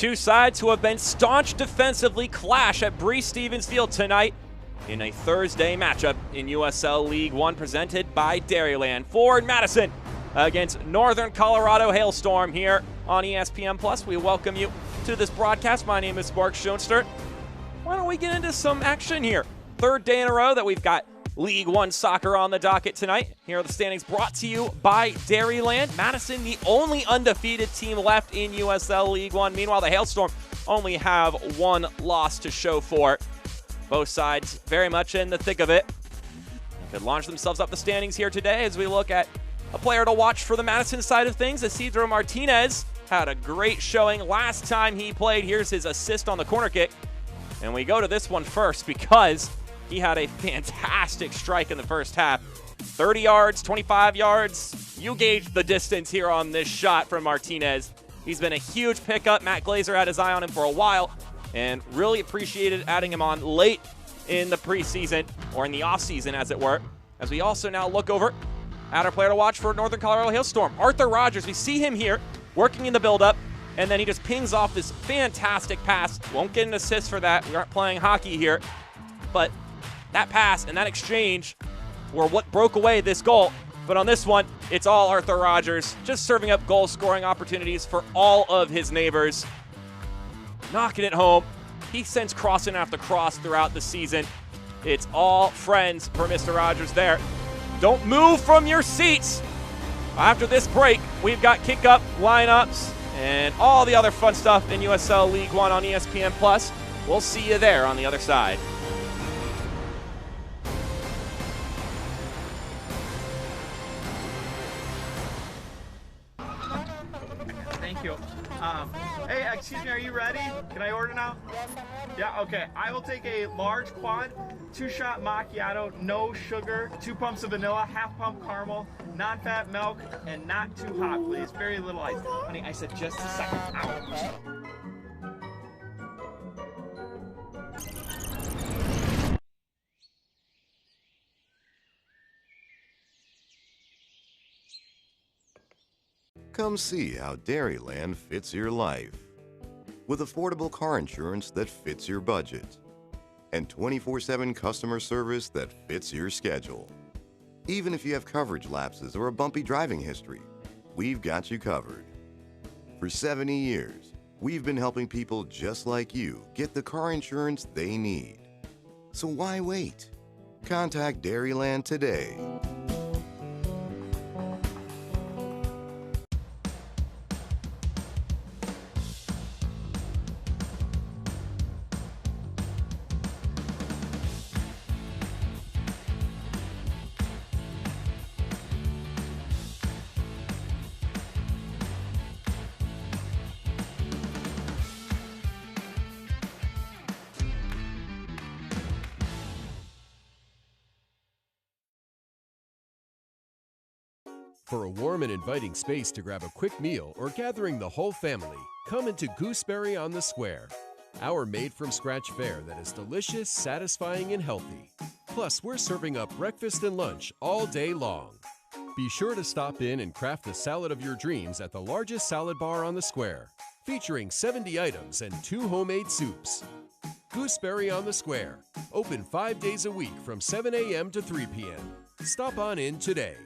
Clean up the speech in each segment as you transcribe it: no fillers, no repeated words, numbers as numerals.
Two sides who have been staunch defensively clash at Breese-Stevens Field tonight in a Thursday matchup in USL League One presented by Dairyland. Forward Madison against Northern Colorado Hailstorm here on ESPN+. We welcome you to this broadcast. My name is Mark Schoenstert. Why don't we get into some action here? Third day in a row that we've got League One soccer on the docket tonight. Here are the standings brought to you by Dairyland. Madison, the only undefeated team left in USL League One. Meanwhile, the Hailstorm only have one loss to show for it. Both sides very much in the thick of it. They could launch themselves up the standings here today as we look at a player to watch for the Madison side of things. Isidro Martinez had a great showing last time he played. Here's his assist on the corner kick. And we go to this one first because he had a fantastic strike in the first half. 30 yards, 25 yards. You gauge the distance here on this shot from Martinez. He's been a huge pickup. Matt Glazer had his eye on him for a while and really appreciated adding him on late in the preseason, or in the offseason as it were. As we also now look over at our player to watch for Northern Colorado Hailstorm, Arthur Rogers. We see him here working in the build-up, and then he just pings off this fantastic pass. Won't get an assist for that. We aren't playing hockey here. But that pass and that exchange were what broke away this goal. But on this one, it's all Arthur Rogers, just serving up goal-scoring opportunities for all of his neighbors. Knocking it home. He sends crossing after cross throughout the season. It's all friends for Mr. Rogers there. Don't move from your seats. After this break, we've got kick-up lineups and all the other fun stuff in USL League One on ESPN+. We'll see you there on the other side. Thank you. Hey, excuse me, are you ready? Can I order now? Yeah, okay. I will take a large quad, 2-shot macchiato, no sugar, 2 pumps of vanilla, half pump caramel, non-fat milk, and not too hot, please. Very little ice. Honey, I said just a second. Ow. Come see how Dairyland fits your life. With affordable car insurance that fits your budget. And 24/7 customer service that fits your schedule. Even if you have coverage lapses or a bumpy driving history, we've got you covered. For 70 years, we've been helping people just like you get the car insurance they need. So why wait? Contact Dairyland today. For a warm and inviting space to grab a quick meal or gathering the whole family, come into Gooseberry on the Square. Our made-from-scratch fare that is delicious, satisfying, and healthy. Plus, we're serving up breakfast and lunch all day long. Be sure to stop in and craft the salad of your dreams at the largest salad bar on the Square, featuring 70 items and 2 homemade soups. Gooseberry on the Square, open 5 days a week from 7 a.m. to 3 p.m. Stop on in today.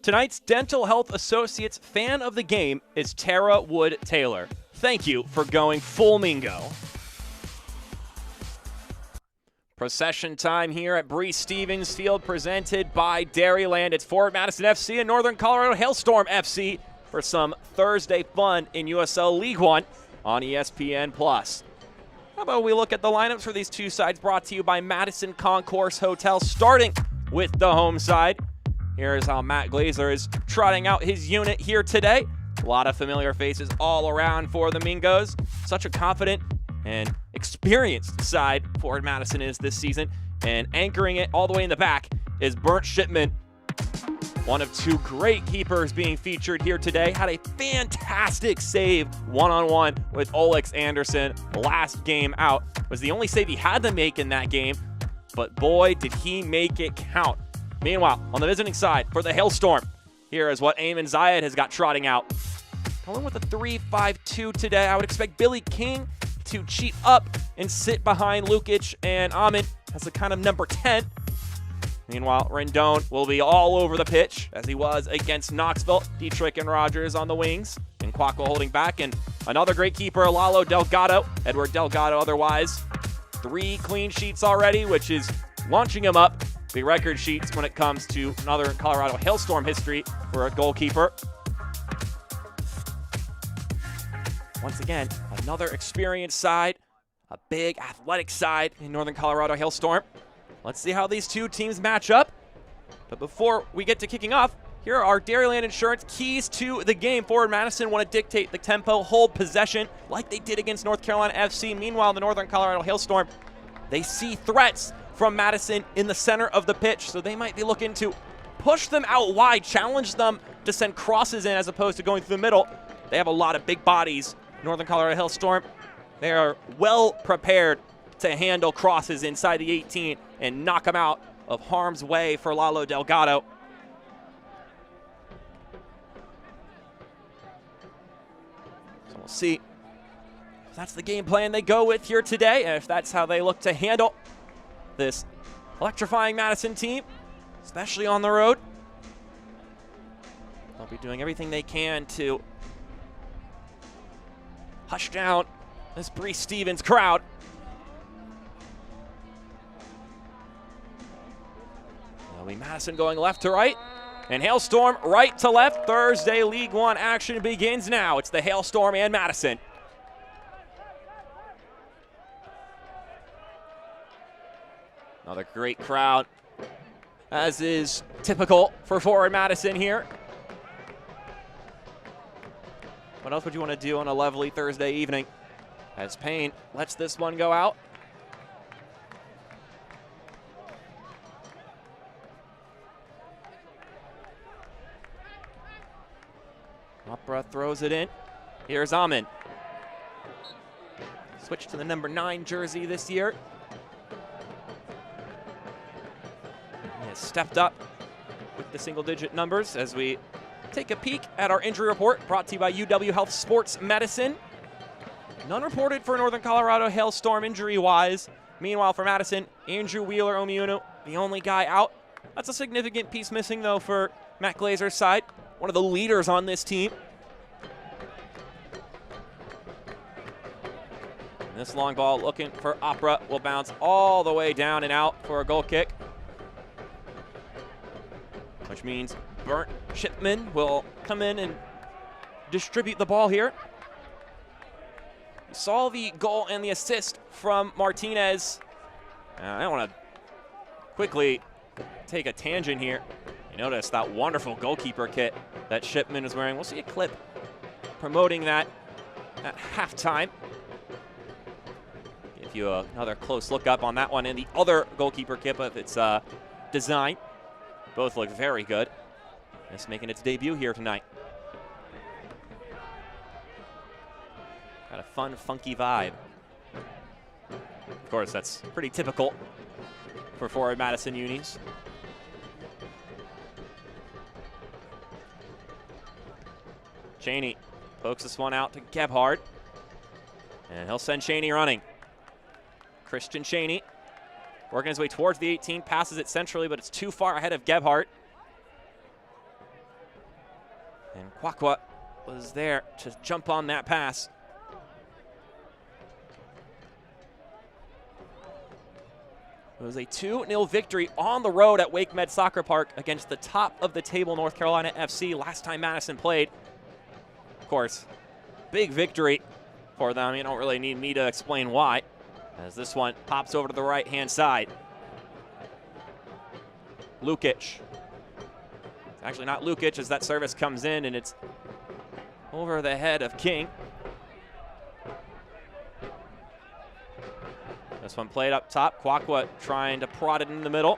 Tonight's Dental Health Associates fan of the game is Tara Wood Taylor. Thank you for going full Mingo. Procession time here at Breese-Stevens Field presented by Dairyland. It's Forward Madison FC and Northern Colorado Hailstorm FC for some Thursday fun in USL League One on ESPN+. How about we look at the lineups for these two sides brought to you by Madison Concourse Hotel, starting with the home side. Here's how Matt Glazer is trotting out his unit here today. A lot of familiar faces all around for the Mingos. Such a confident and experienced side Forward Madison is this season. And anchoring it all the way in the back is Bernd Shipman. One of 2 great keepers being featured here today. Had a fantastic save one-on-one with Olex Anderson last game out. Was the only save he had to make in that game. But boy, did he make it count. Meanwhile, on the visiting side for the Hailstorm, here is what Eamon Zayed has got trotting out. Going with a 3-5-2 today. I would expect Billy King to cheat up and sit behind Lukic and Amin as a kind of number 10. Meanwhile, Rendon will be all over the pitch as he was against Knoxville. Dietrich and Rogers on the wings, and Kwakwa holding back. And another great keeper, Lalo Delgado, Edward Delgado otherwise. 3 clean sheets already, which is launching him up the record sheets when it comes to Northern Colorado Hailstorm history for a goalkeeper. Once again, another experienced side, a big athletic side in Northern Colorado Hailstorm. Let's see how these two teams match up. But before we get to kicking off, here are our Dairyland Insurance keys to the game. Forward Madison want to dictate the tempo, hold possession like they did against North Carolina FC. Meanwhile, the Northern Colorado Hailstorm, they see threats from Madison in the center of the pitch, so they might be looking to push them out wide, challenge them to send crosses in as opposed to going through the middle. They have a lot of big bodies. Northern Colorado Hailstorm, they are well prepared to handle crosses inside the 18 and knock them out of harm's way for Lalo Delgado. So we'll see if that's the game plan they go with here today, and if that's how they look to handle this electrifying Madison team, especially on the road. They'll be doing everything they can to hush down this Bree Stevens crowd. It'll be Madison going left to right, and Hailstorm right to left. Thursday League One action begins now. It's the Hailstorm and Madison. Another great crowd, as is typical for Forward Madison here. What else would you want to do on a lovely Thursday evening? As Payne lets this one go out. Opera throws it in. Here's Amin. Switch to the number 9 jersey this year. He has stepped up with the single-digit numbers as we take a peek at our injury report brought to you by UW Health Sports Medicine. None reported for Northern Colorado Hailstorm injury-wise. Meanwhile, for Madison, Andrew Wheeler-Omiunu, the only guy out. That's a significant piece missing, though, for Matt Glazer's side. One of the leaders on this team. And this long ball looking for Opera will bounce all the way down and out for a goal kick, which means Burnt Shipman will come in and distribute the ball here. You saw the goal and the assist from Martinez. I want to quickly take a tangent here. You notice that wonderful goalkeeper kit that Shipman is wearing. We'll see a clip promoting that at halftime. Give you another close look up on that one and the other goalkeeper kit of its design. Both look very good. It's making its debut here tonight. Got a fun, funky vibe. Of course, that's pretty typical for Forward Madison unis. Cheney pokes this one out to Gebhardt, and he'll send Cheney running. Christian Cheney working his way towards the 18, passes it centrally, but it's too far ahead of Gebhardt. And Kwakwa was there to jump on that pass. It was a 2-0 victory on the road at Wake Med Soccer Park against the top-of-the-table North Carolina FC last time Madison played. Of course, big victory for them. You don't really need me to explain why, as this one pops over to the right-hand side. Lukic. It's actually not Lukic, as that service comes in, and it's over the head of King. This one played up top. Kwakwa trying to prod it in the middle.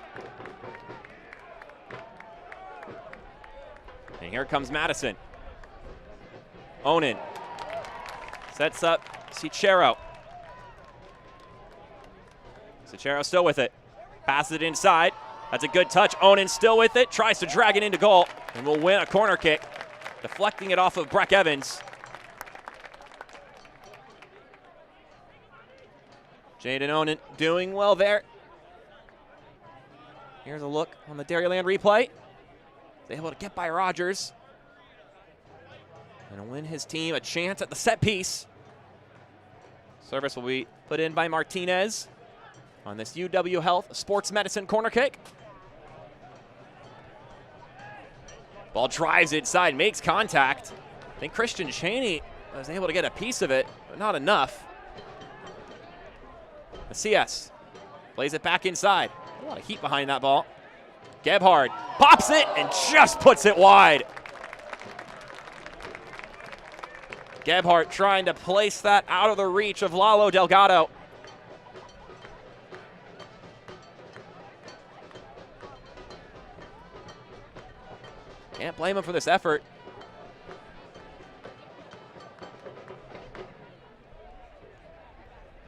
And here comes Madison. Onan sets up Cicero. Cicero still with it. Passes it inside. That's a good touch. Onan still with it. Tries to drag it into goal and will win a corner kick. Deflecting it off of Breck Evans. Jaden Onan doing well there. Here's a look on the Dairyland replay. He's able to get by Rogers and win his team a chance at the set piece. Service will be put in by Martinez on this UW Health Sports Medicine corner kick. Ball drives inside, makes contact. I think Christian Cheney was able to get a piece of it, but not enough. Macias plays it back inside. A lot of heat behind that ball. Gebhard pops it and just puts it wide. Gebhard trying to place that out of the reach of Lalo Delgado. Can't blame him for this effort.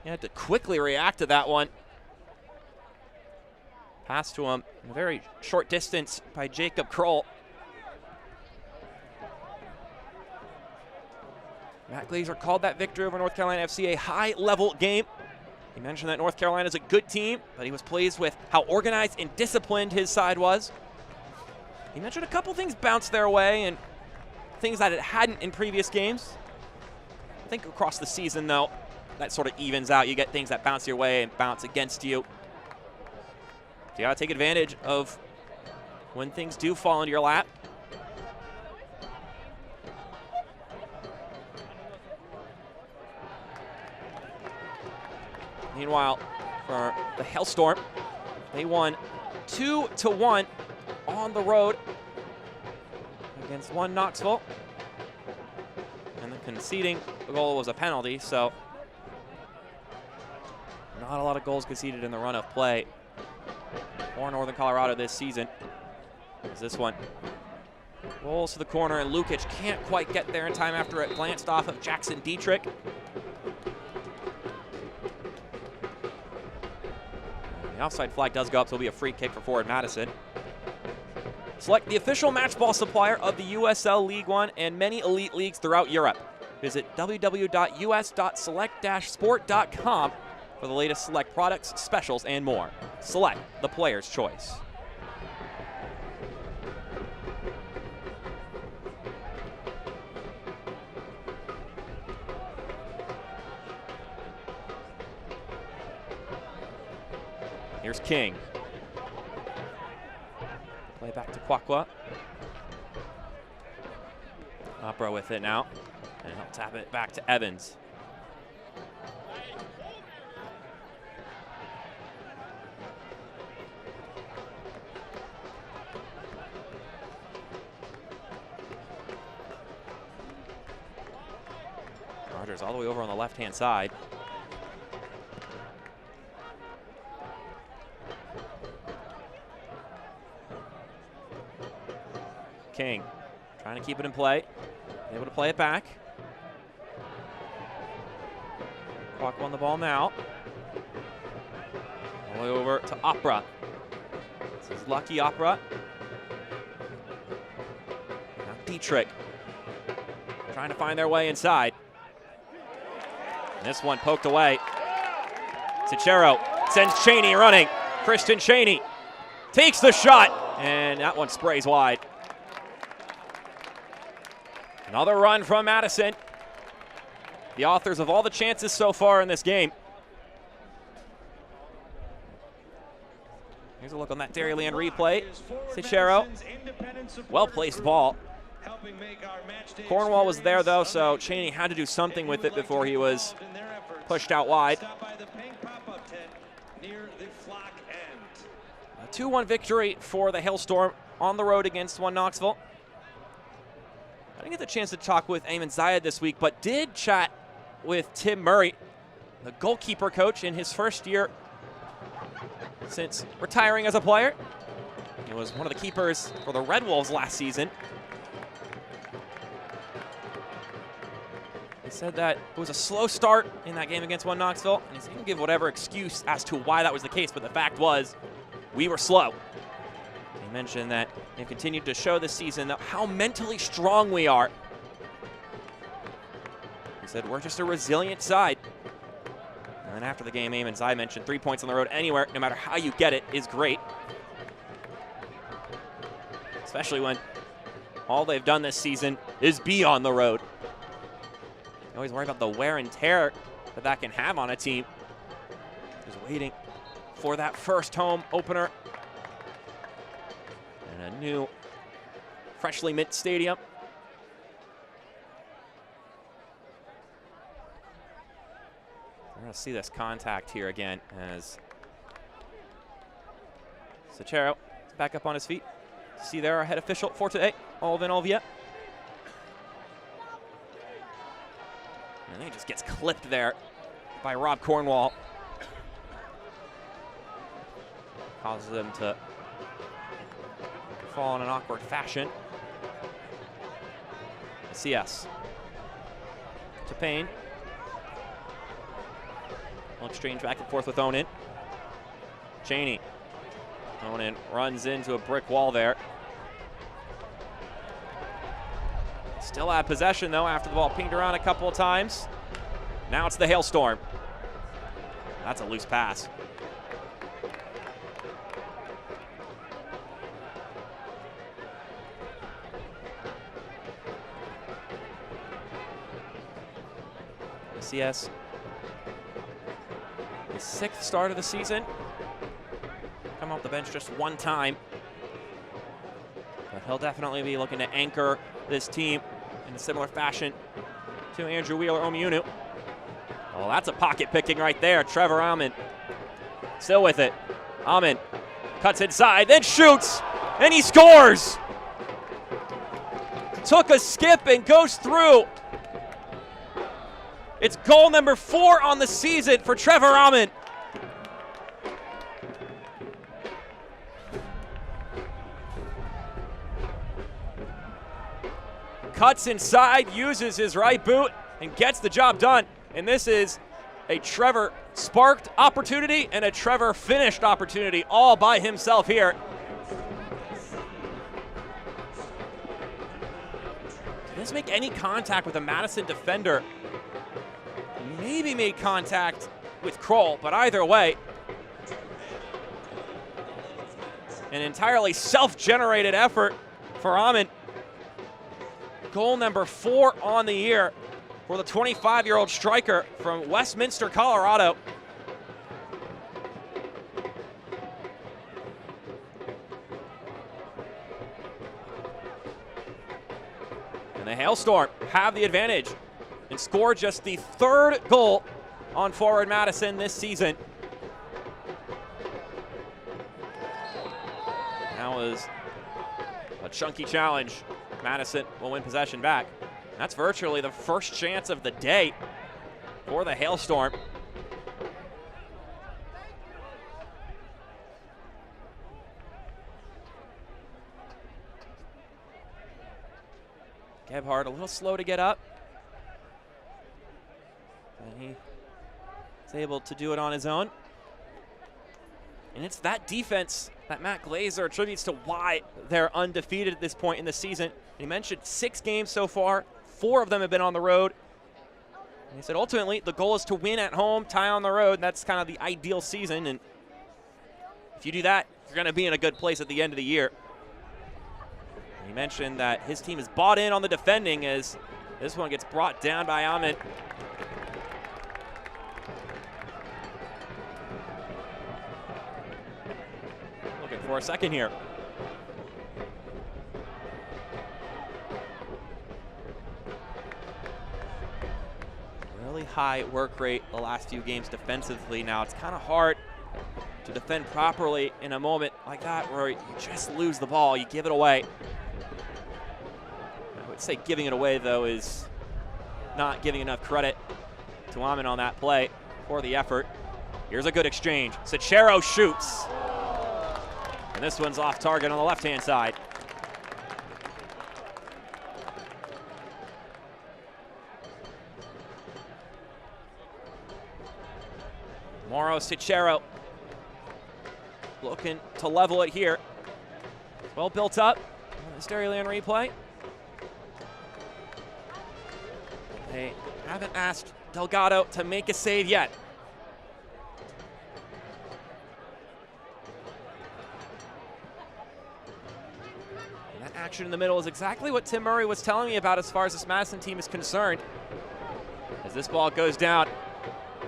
He had to quickly react to that one. Pass to him in a very short distance by Jacob Kroll. Matt Glazer called that victory over North Carolina FC a high-level game. He mentioned that North Carolina is a good team, but he was pleased with how organized and disciplined his side was. He mentioned a couple things bounced their way and things that it hadn't in previous games. I think across the season, though, that sort of evens out. You get things that bounce your way and bounce against you. So you got to take advantage of when things do fall into your lap. Meanwhile, for the Hailstorm, they won 2-1 on the road against one Knoxville. And the conceding goal was a penalty, so not a lot of goals conceded in the run of play for Northern Colorado this season. As this one rolls to the corner, and Lukic can't quite get there in time after it glanced off of Jackson Dietrich. The offside flag does go up, so it'll be a free kick for forward Madison. Select the official match ball supplier of the USL League One and many elite leagues throughout Europe. Visit www.us.select-sport.com for the latest Select products, specials, and more. Select, the player's choice. Here's King. Play back to Kwakwa. Opera with it now. And he'll tap it back to Evans. Rogers all the way over on the left-hand side. King trying to keep it in play. Able to play it back. Kwakwa on the ball now. All the way over to Opera. This is Lucky Opera. Now Dietrich trying to find their way inside. And this one poked away. Cicero sends Cheney running. Christian Cheney takes the shot, and that one sprays wide. Another run from Madison, the authors of all the chances so far in this game. Here's a look on that Dairyland replay. Cicero, well-placed ball. Cornwall was there, though, so Cheney had to do something with it before he was pushed out wide. A 2-1 victory for the Hailstorm on the road against one Knoxville. I didn't get the chance to talk with Ayman Zayed this week, but did chat with Tim Murray, the goalkeeper coach in his first year since retiring as a player. He was one of the keepers for the Red Wolves last season. He said that it was a slow start in that game against one Knoxville, and he can give whatever excuse as to why that was the case, but the fact was we were slow. He mentioned that they've continued to show this season how mentally strong we are. He said we're just a resilient side. And then after the game, Eamon, as I mentioned, 3 points on the road anywhere, no matter how you get it, is great. Especially when all they've done this season is be on the road. You always worry about the wear and tear that can have on a team. Just waiting for that first home opener in a new, freshly mint stadium. We're going to see this contact here again as Sachero is back up on his feet. See there our head official for today, Alvin Olvia. And then he just gets clipped there by Rob Cornwall. Causes him to fall in an awkward fashion. CS to Payne. We'll exchange back and forth with Onan. Cheney. Onan runs into a brick wall there. Still have possession though after the ball pinged around a couple of times. Now it's the Hailstorm. That's a loose pass. CS, his 6th start of the season. Come off the bench just one time. But he'll definitely be looking to anchor this team in a similar fashion to Andrew Wheeler-Omiunu. Oh, that's a pocket picking right there. Trevor Almond still with it. Almond cuts inside, then shoots, and he scores. Took a skip and goes through. It's goal number 4 on the season for Trevor Almond. Cuts inside, uses his right boot, and gets the job done. And this is a Trevor sparked opportunity and a Trevor finished opportunity all by himself here. He doesn't make any contact with a Madison defender. Maybe made contact with Kroll, but either way, an entirely self-generated effort for Amon. Goal number 4 on the year for the 25-year-old striker from Westminster, Colorado. And the Hailstorm have the advantage and score just the 3rd goal on forward Madison this season. That was a chunky challenge. Madison will win possession back. That's virtually the first chance of the day for the Hailstorm. Gebhardt a little slow to get up. And he is able to do it on his own. And it's that defense that Matt Glazer attributes to why they're undefeated at this point in the season. He mentioned 6 games so far, 4 of them have been on the road. And he said ultimately the goal is to win at home, tie on the road. And that's kind of the ideal season. And if you do that, you're going to be in a good place at the end of the year. And he mentioned that his team is bought in on the defending as this one gets brought down by Ahmed. Looking for a second here. Really high work rate the last few games defensively. Now it's kind of hard to defend properly in a moment like that where you just lose the ball, you give it away. I would say giving it away, though, is not giving enough credit to Amon on that play for the effort. Here's a good exchange. Sachero shoots. And this one's off target on the left-hand side. Mauro Sachero looking to level it here. Well built up. This Dairyland replay. They haven't asked Delgado to make a save yet. action in the middle is exactly what Tim Murray was telling me about as far as this Madison team is concerned. As this ball goes down,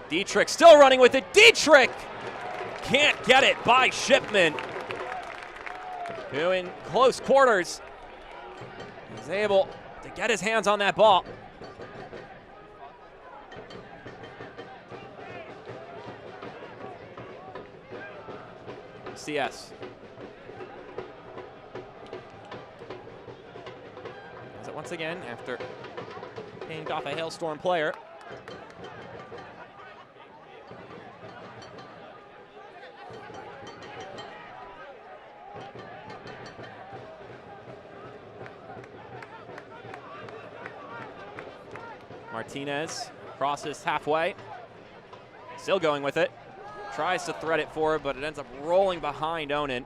Dietrich still running with it. Dietrich can't get it by Shipman, who in close quarters is able to get his hands on that ball. CS. Does it once again after pinged off a Hailstorm player. Martinez crosses halfway, still going with it. Tries to thread it forward, but it ends up rolling behind Onan.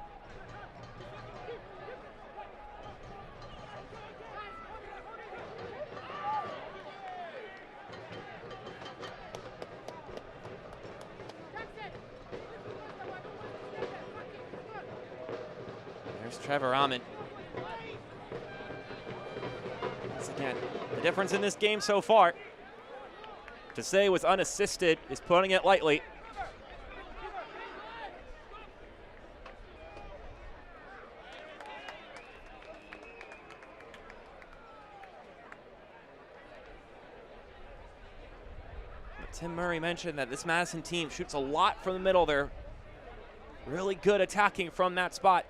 There's Trevor Ahmed. Once again, the difference in this game so far, to say was unassisted is putting it lightly. Tim Murray mentioned that this Madison team shoots a lot from the middle. They're really good attacking from that spot.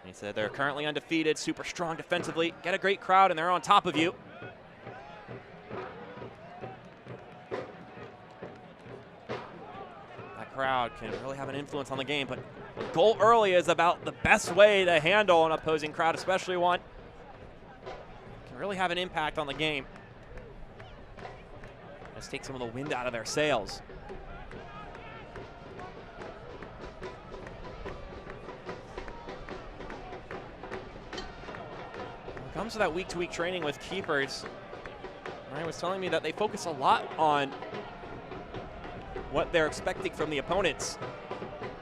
He said they're currently undefeated, super strong defensively, get a great crowd, and they're on top of you. That crowd can really have an influence on the game, but a goal early is about the best way to handle an opposing crowd, especially one that can really have an impact on the game. Let's take some of the wind out of their sails. When it comes to that week-to-week training with keepers, Ryan was telling me that they focus a lot on what they're expecting from the opponents.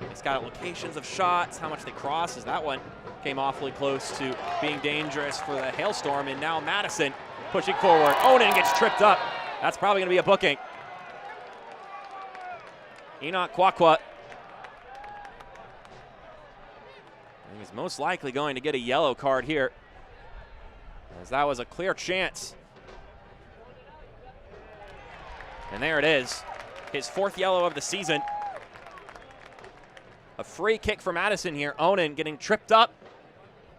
They scout locations of shots, how much they cross, as that one came awfully close to being dangerous for the Hailstorm, and now Madison pushing forward. Onan gets tripped up. That's probably going to be a booking. Enoch Kwakwa is most likely going to get a yellow card here, as that was a clear chance. And there it is, his fourth yellow of the season. A free kick for Madison here. Onan getting tripped up.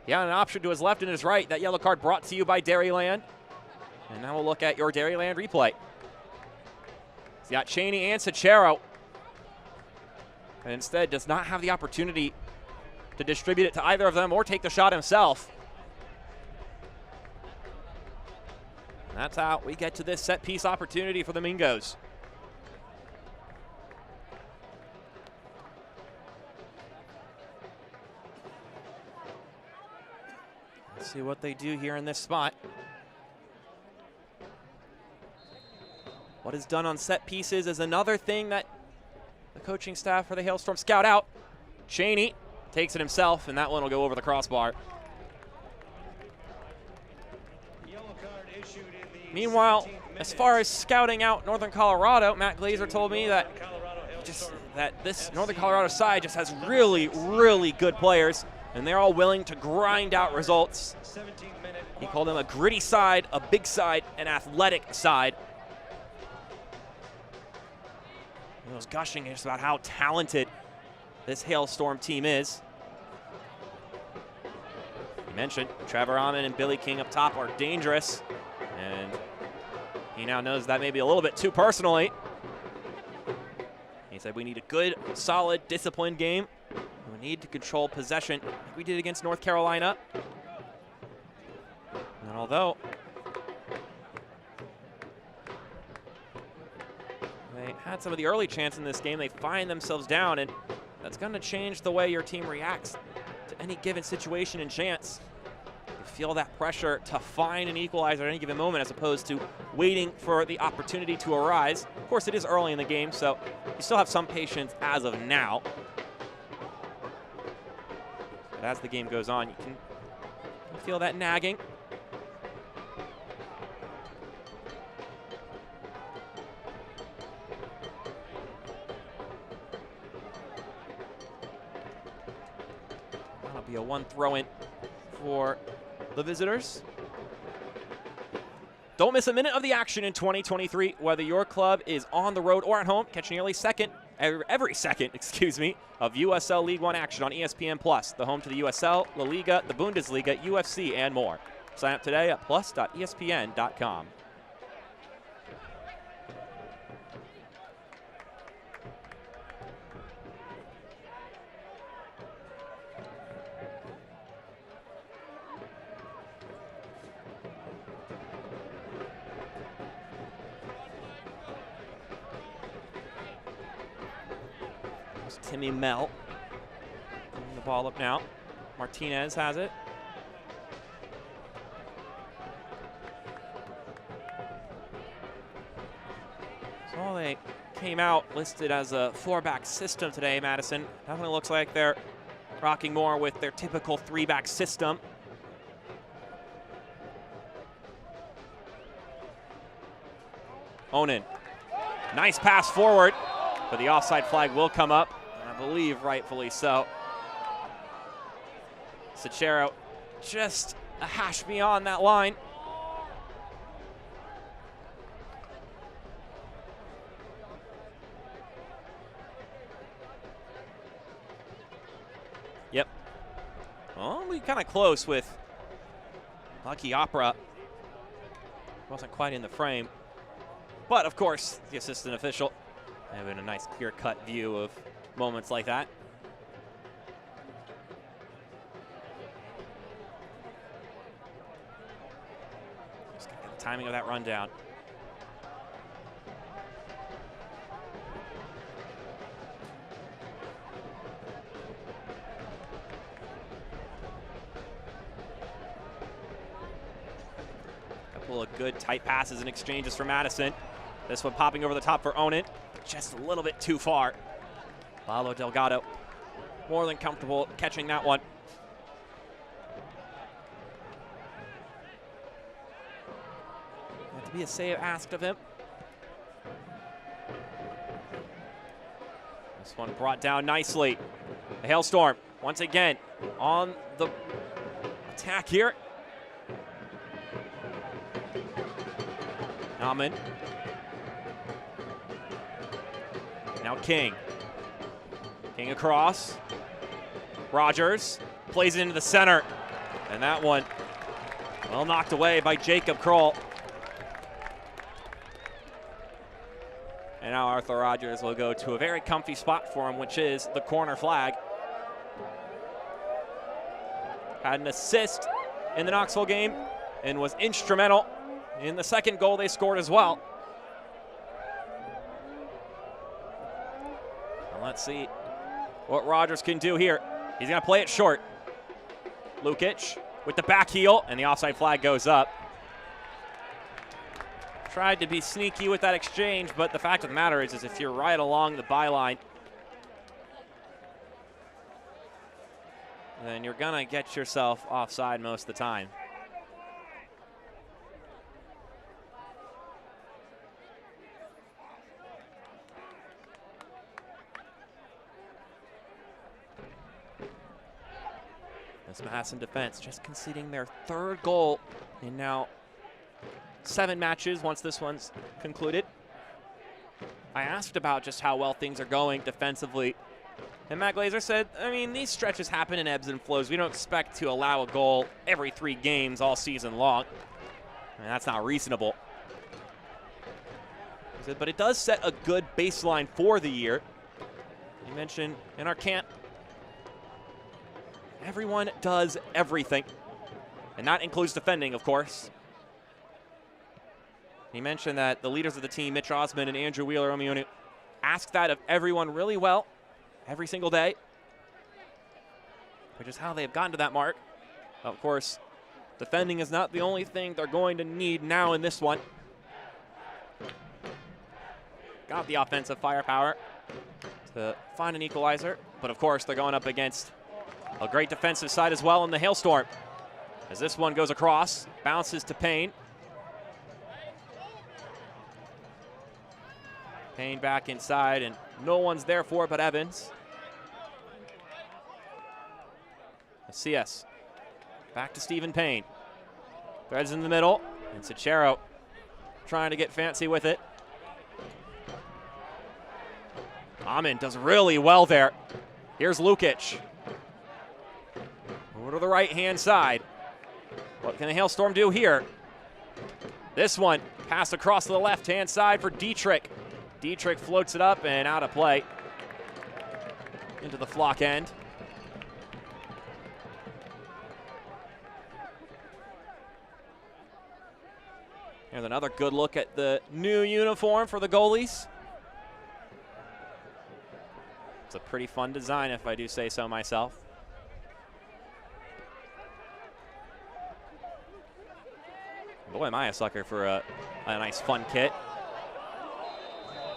He had an option to his left and his right. That yellow card brought to you by Dairyland. And now we'll look at your Dairyland replay. He's got Cheney and Sachero, and instead does not have the opportunity to distribute it to either of them or take the shot himself. And that's how we get to this set piece opportunity for the Mingos. Let's see what they do here in this spot. What is done on set pieces is another thing that the coaching staff for the Hailstorm scout out. Cheney takes it himself, and that one will go over the crossbar. Meanwhile, as far as scouting out Northern Colorado, Matt Glazer told me that this Northern Colorado side just has really, really good players, and they're all willing to grind out results. He called them a gritty side, a big side, an athletic side. He was gushing just about how talented this Hailstorm team is. He mentioned Trevor Ahmed and Billy King up top are dangerous, and he now knows that maybe a little bit too personally. He said we need a good, solid, disciplined game. We need to control possession like we did against North Carolina. And although they had some of the early chance in this game, they find themselves down, and that's going to change the way your team reacts to any given situation and chance. You feel that pressure to find an equalizer at any given moment as opposed to waiting for the opportunity to arise. Of course, it is early in the game, so you still have some patience as of now. But as the game goes on, you can feel that nagging. That'll be a one throw-in for the visitors. Don't miss a minute of the action in 2023, whether your club is on the road or at home. Catch nearly every second, of USL League One action on ESPN+, the home to the USL, La Liga, the Bundesliga, UFC, and more. Sign up today at plus.espn.com. Timmy Mel. Bringing the ball up now. Martinez has it. So they came out listed as a 4-back system today, Madison. Definitely looks like they're rocking more with their typical 3-back system. Onan. Nice pass forward, but the offside flag will come up. I believe rightfully so. Sachero just a hash beyond that line. Yep. Well, we kind of close with Lucky Opera. Wasn't quite in the frame. But, of course, the assistant official having a nice clear-cut view of moments like that. Just gotta get the timing of that rundown. Couple of good tight passes and exchanges for Madison. This one popping over the top for Onan. Just a little bit too far. Paulo Delgado more than comfortable catching that one. Had to be a save asked of him. This one brought down nicely. The Hailstorm once again on the attack here. Nauman. Now King. King across. Rogers plays it into the center. And that one well knocked away by Jacob Kroll. And now Arthur Rogers will go to a very comfy spot for him, which is the corner flag. Had an assist in the Knoxville game and was instrumental in the second goal they scored as well. Let's see what Rogers can do here. He's going to play it short. Lukic with the back heel, and the offside flag goes up. Tried to be sneaky with that exchange, but the fact of the matter is if you're right along the byline, then you're going to get yourself offside most of the time. This Madison defense just conceding their third goal in now 7 matches once this one's concluded. I asked about just how well things are going defensively, and Matt Glazer said, I mean, these stretches happen in ebbs and flows. We don't expect to allow a goal every 3 games all season long. I mean, that's not reasonable. He said, but it does set a good baseline for the year. He mentioned in our camp, everyone does everything, and that includes defending, of course. He mentioned that the leaders of the team, Mitch Osmond and Andrew Wheeler-Omiunu, ask that of everyone really well every single day, which is how they've gotten to that mark. Of course, defending is not the only thing they're going to need now in this one. Got the offensive firepower to find an equalizer, but of course they're going up against a great defensive side as well in the Hailstorm. As this one goes across, bounces to Payne. Payne back inside, and no one's there for it but Evans. CS back to Stephen Payne. Threads in the middle, and Sachero trying to get fancy with it. Amin does really well there. Here's Lukic. Over to the right-hand side. What can the Hailstorm do here? This one passed across to the left-hand side for Dietrich. Dietrich floats it up and out of play. Into the flock end. Here's another good look at the new uniform for the goalies. It's a pretty fun design, if I do say so myself. Boy, am I a sucker for a nice fun kit.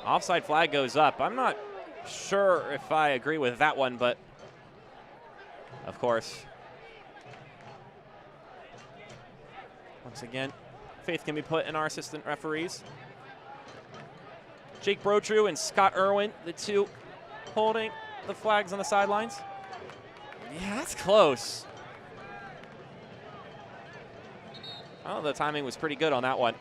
Offside flag goes up. I'm not sure if I agree with that one, but of course, once again, faith can be put in our assistant referees. Jake Brotrew and Scott Irwin, the two holding the flags on the sidelines. Yeah, that's close. Oh, the timing was pretty good on that one.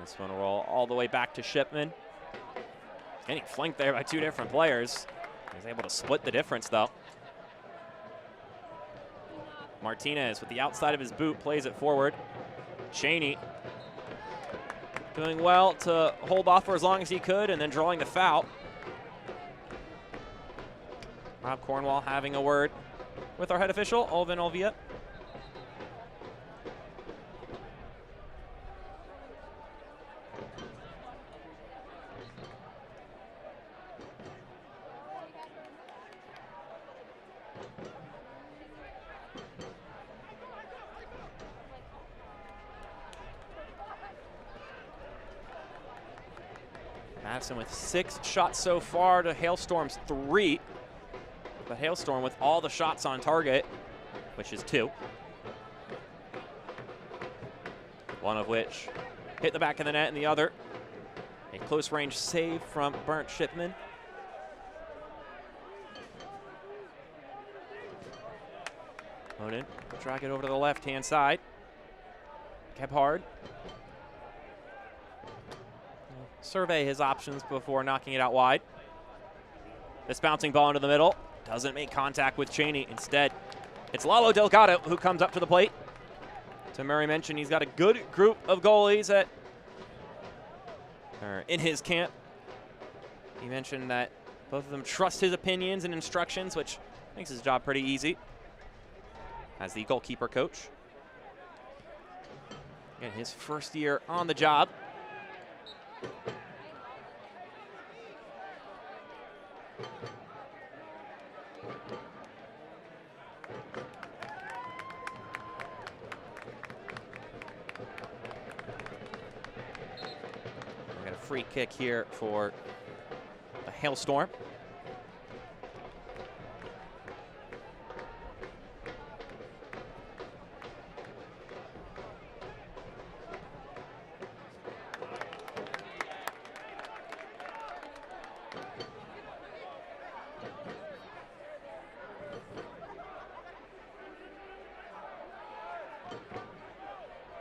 This one will roll all the way back to Shipman. Getting flanked there by two different players. He's able to split the difference, though. Martinez with the outside of his boot plays it forward. Cheney doing well to hold off for as long as he could and then drawing the foul. Rob Cornwall having a word with our head official, Olvin Olvia. Madison with 6 shots so far to Hailstorm's 3. But Hailstorm with all the shots on target, which is 2. One of which hit the back of the net and the other a close range save from Bernd Shipman. Oden drag it over to the left-hand side. Gebhard. Survey his options before knocking it out wide. This bouncing ball into the middle doesn't make contact with Cheney. Instead, it's Lalo Delgado who comes up to the plate. Tim Murray mentioned he's got a good group of goalies in his camp. He mentioned that both of them trust his opinions and instructions, which makes his job pretty easy as the goalkeeper coach. Again, his first year on the job. We got a free kick here for the Hailstorm.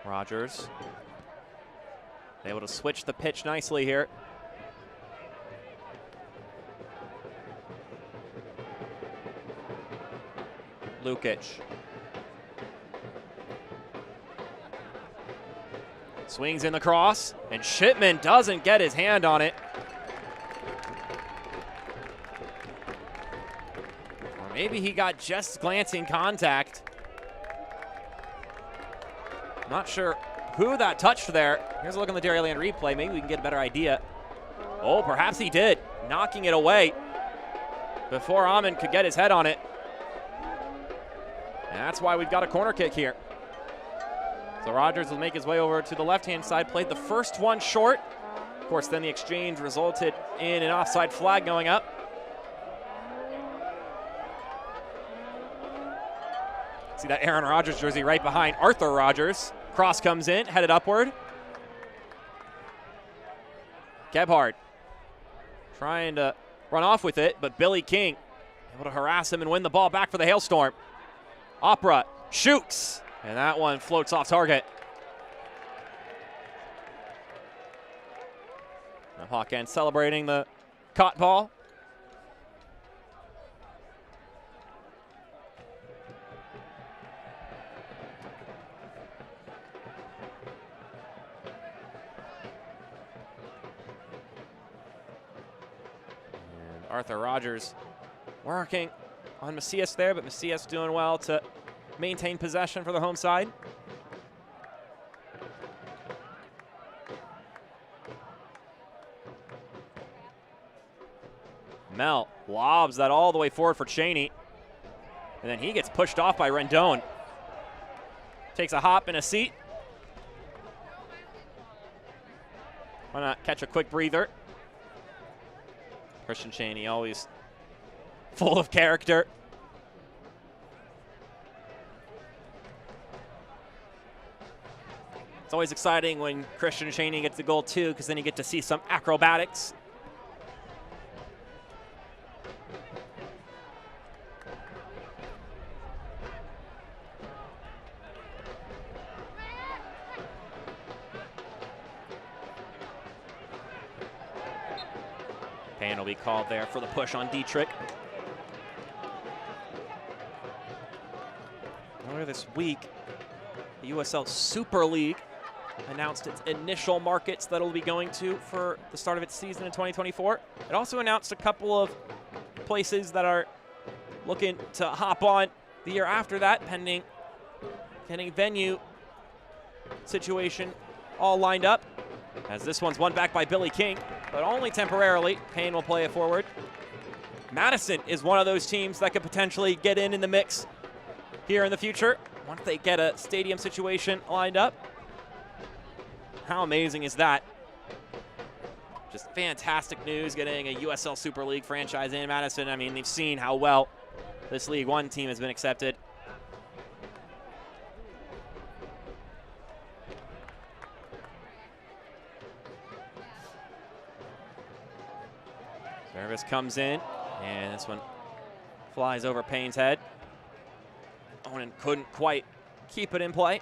Rogers able to switch the pitch nicely here. Lukic. Swings in the cross, and Shipman doesn't get his hand on it. Or maybe he got just glancing contact. Not sure who that touched there. Here's a look on the Dairyland replay. Maybe we can get a better idea. Oh, perhaps he did. Knocking it away before Amon could get his head on it. And that's why we've got a corner kick here. So Rogers will make his way over to the left-hand side, played the first one short. Of course, then the exchange resulted in an offside flag going up. See that Aaron Rodgers jersey right behind Arthur Rodgers. Cross comes in, headed upward. Gebhard trying to run off with it, but Billy King able to harass him and win the ball back for the Hailstorm. Opera shoots, and that one floats off target. Now Hawkend celebrating the caught ball. And Arthur Rodgers working on Macias there, but Macias doing well to maintain possession for the home side. Mel lobs that all the way forward for Cheney. And then he gets pushed off by Rendon. Takes a hop and a seat. Why not catch a quick breather? Christian Cheney always full of character. It's always exciting when Christian Cheney gets the goal too, because then you get to see some acrobatics. Payne will be called there for the push on Dietrich. Earlier this week, the USL Super League announced its initial markets that it'll be going to for the start of its season in 2024. It also announced a couple of places that are looking to hop on the year after that, pending getting venue situation all lined up. As this one's won back by Billy King, but only temporarily. Payne will play it forward. Madison is one of those teams that could potentially get in the mix here in the future once they get a stadium situation lined up. How amazing is that? Just fantastic news getting a USL Super League franchise in Madison. I mean, they've seen how well this League One team has been accepted. Service comes in, and this one flies over Payne's head. Owen couldn't quite keep it in play.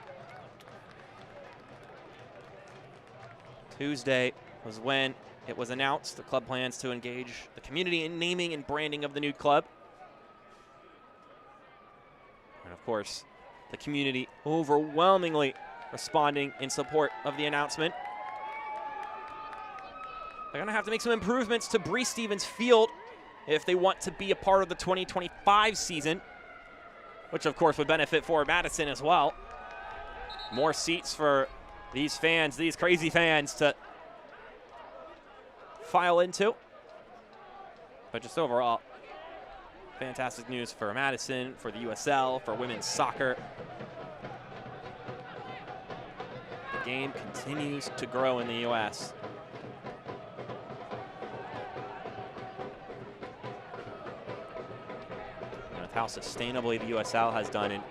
Tuesday was when it was announced the club plans to engage the community in naming and branding of the new club. And of course, the community overwhelmingly responding in support of the announcement. They're going to have to make some improvements to Bree Stevens Field if they want to be a part of the 2025 season, which of course would benefit for Madison as well. More seats for these fans, these crazy fans to file into. But just overall, fantastic news for Madison, for the USL, for women's soccer. The game continues to grow in the U.S. How sustainably the USL has done in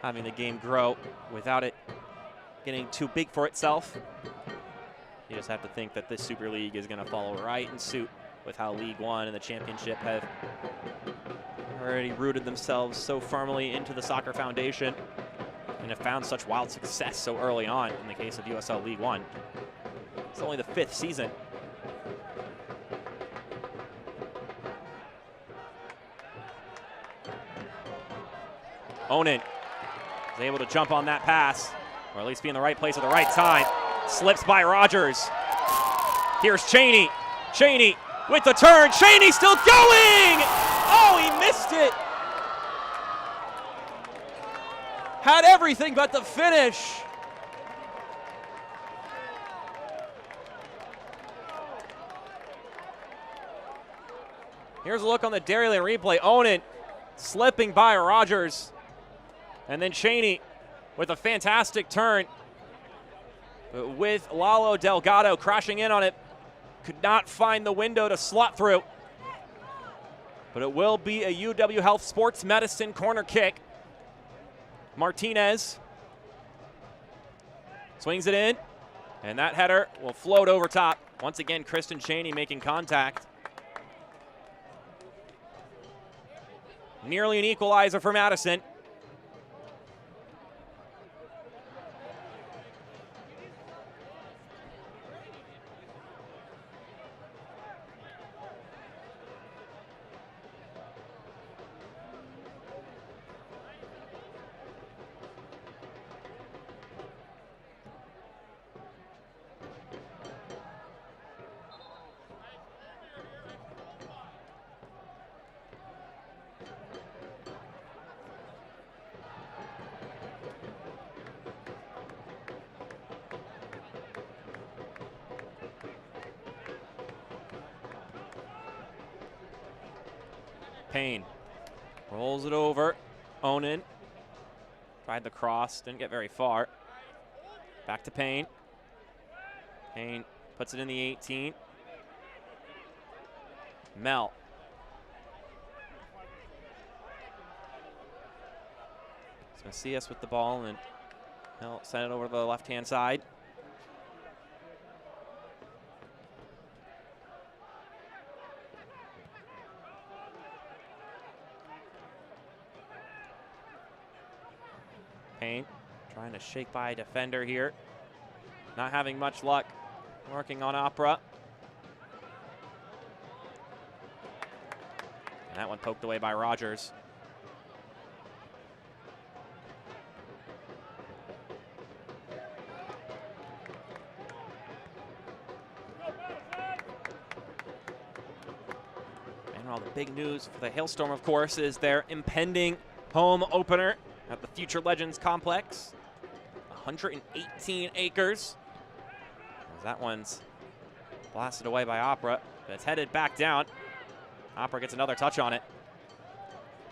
having the game grow without it getting too big for itself. You just have to think that this Super League is going to follow right in suit with how League One and the Championship have already rooted themselves so firmly into the soccer foundation and have found such wild success so early on in the case of USL League One. It's only the 5th season. Onan is able to jump on that pass, or at least be in the right place at the right time. Slips by Rogers. Here's Cheney. Cheney with the turn. Cheney still going! Oh, he missed it! had everything but the finish. Here's a look on the Dairyland replay. Onan slipping by Rogers. And then Cheney with a fantastic turn. But with Lalo Delgado crashing in on it, could not find the window to slot through. But it will be a UW Health Sports Medicine corner kick. Martinez swings it in, and that header will float over top. Once again, Kristen Cheney making contact. Nearly an equalizer for Madison. Payne rolls it over. Onan tried the cross, didn't get very far. Back to Payne. Payne puts it in the 18. Mel. He's going to see us with the ball, and he'll send it over to the left-hand side. Payne trying to shake by a defender here. Not having much luck working on Opera. And that one poked away by Rogers. And all the big news for the Hailstorm, of course, is their impending home opener at the Future Legends Complex. 118 acres. That one's blasted away by Opera, but it's headed back down. Opera gets another touch on it.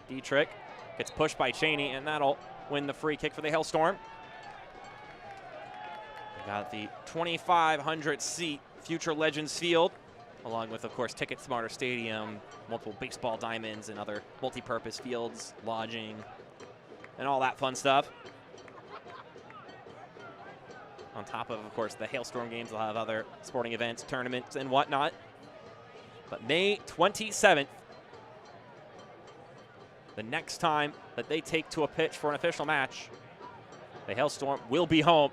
Dietrich gets pushed by Cheney, and that'll win the free kick for the Hailstorm. We got the 2,500 seat Future Legends field, along with, of course, Ticket Smarter Stadium, multiple baseball diamonds, and other multi-purpose fields, lodging, and all that fun stuff. On top of course, the Hailstorm games, they'll have other sporting events, tournaments, and whatnot. But May 27th, the next time that they take to a pitch for an official match, the Hailstorm will be home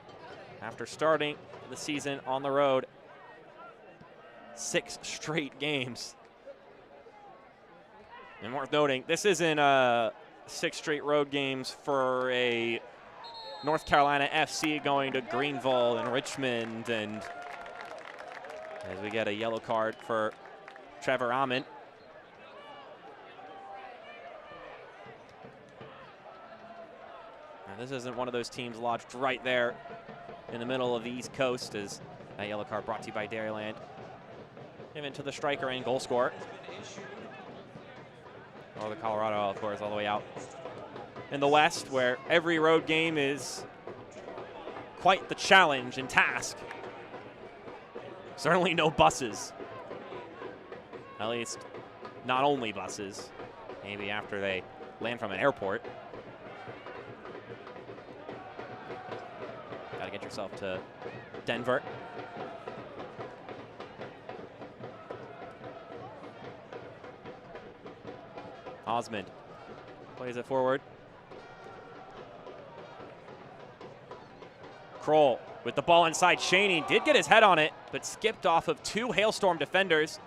after starting the season on the road. 6 straight games. And worth noting, this isn't 6 straight road games for a North Carolina FC going to Greenville and Richmond, and as we get a yellow card for Trevor Amon. Now this isn't one of those teams lodged right there in the middle of the East Coast, as that yellow card brought to you by Dairyland. Given to the striker and goal scorer. Or the Colorado, of course, all the way out in the West, where every road game is quite the challenge and task. Certainly no buses. At least not only buses. Maybe after they land from an airport. Got to get yourself to Denver. Osmond plays it forward. Kroll with the ball inside. Cheney did get his head on it, but skipped off of 2 Hailstorm defenders.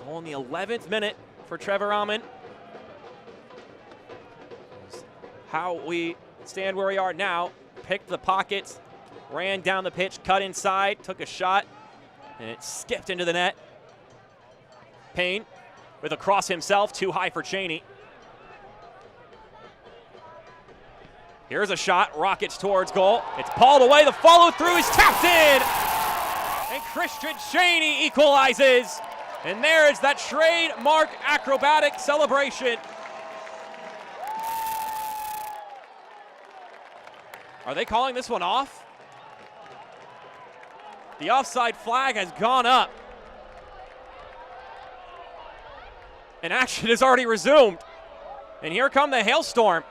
Goal in the 11th minute for Trevor Amon. how we stand where we are now. Picked the pockets, ran down the pitch, cut inside, took a shot, and it skipped into the net. Payne with a cross himself, too high for Cheney. Here's a shot, rockets towards goal. It's pawed away, the follow through is tapped in! And Christian Cheney equalizes. And there is that trademark acrobatic celebration. Are they calling this one off? The offside flag has gone up. And action has already resumed. And here come the Hailstorm.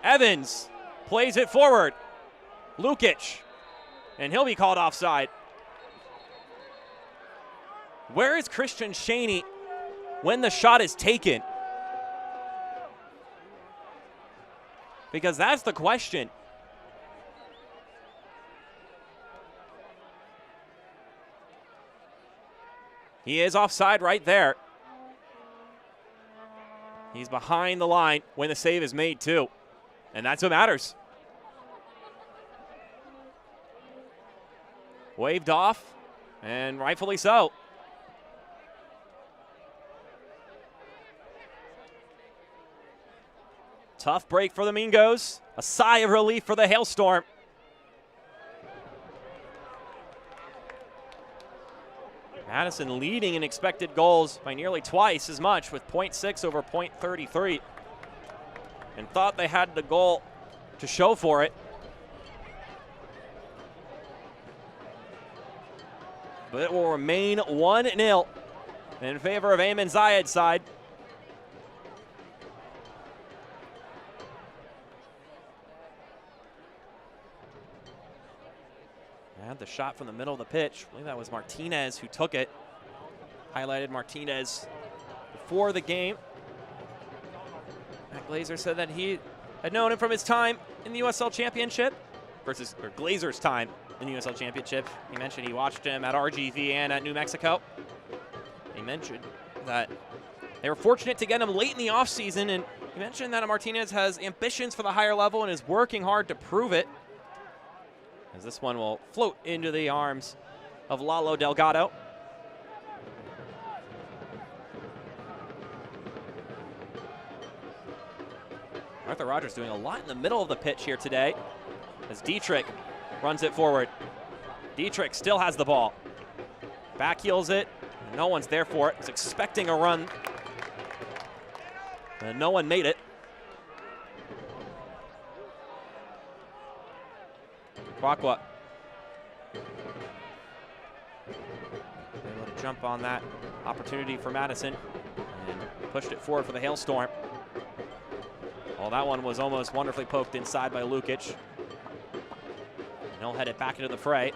Evans plays it forward. Lukic. And he'll be called offside. Where is Christian Cheney when the shot is taken? Because that's the question. He is offside right there. He's behind the line when the save is made too. And that's what matters. Waved off, and rightfully so. Tough break for the Mingos. A sigh of relief for the Hailstorm. Madison leading in expected goals by nearly twice as much with 0.6 over 0.33. And thought they had the goal to show for it. But it will remain 1-0 in favor of Ayman Zayed's side. And the shot from the middle of the pitch. I believe that was Martinez who took it. Highlighted Martinez before the game. Matt Glazer said that he had known him from his time in the USL Championship Glazer's time in the USL Championship. He mentioned he watched him at RGV and at New Mexico. He mentioned that they were fortunate to get him late in the offseason, and he mentioned that Martinez has ambitions for the higher level and is working hard to prove it. As this one will float into the arms of Lalo Delgado. Arthur Rogers doing a lot in the middle of the pitch here today as Dietrich runs it forward. Dietrich still has the ball. Backheels it. No one's there for it. Was expecting a run. And no one made it. Kwakwa able to jump on that opportunity for Madison and pushed it forward for the Hailstorm. Well, that one was almost wonderfully poked inside by Lukic. And he'll head it back into the fray.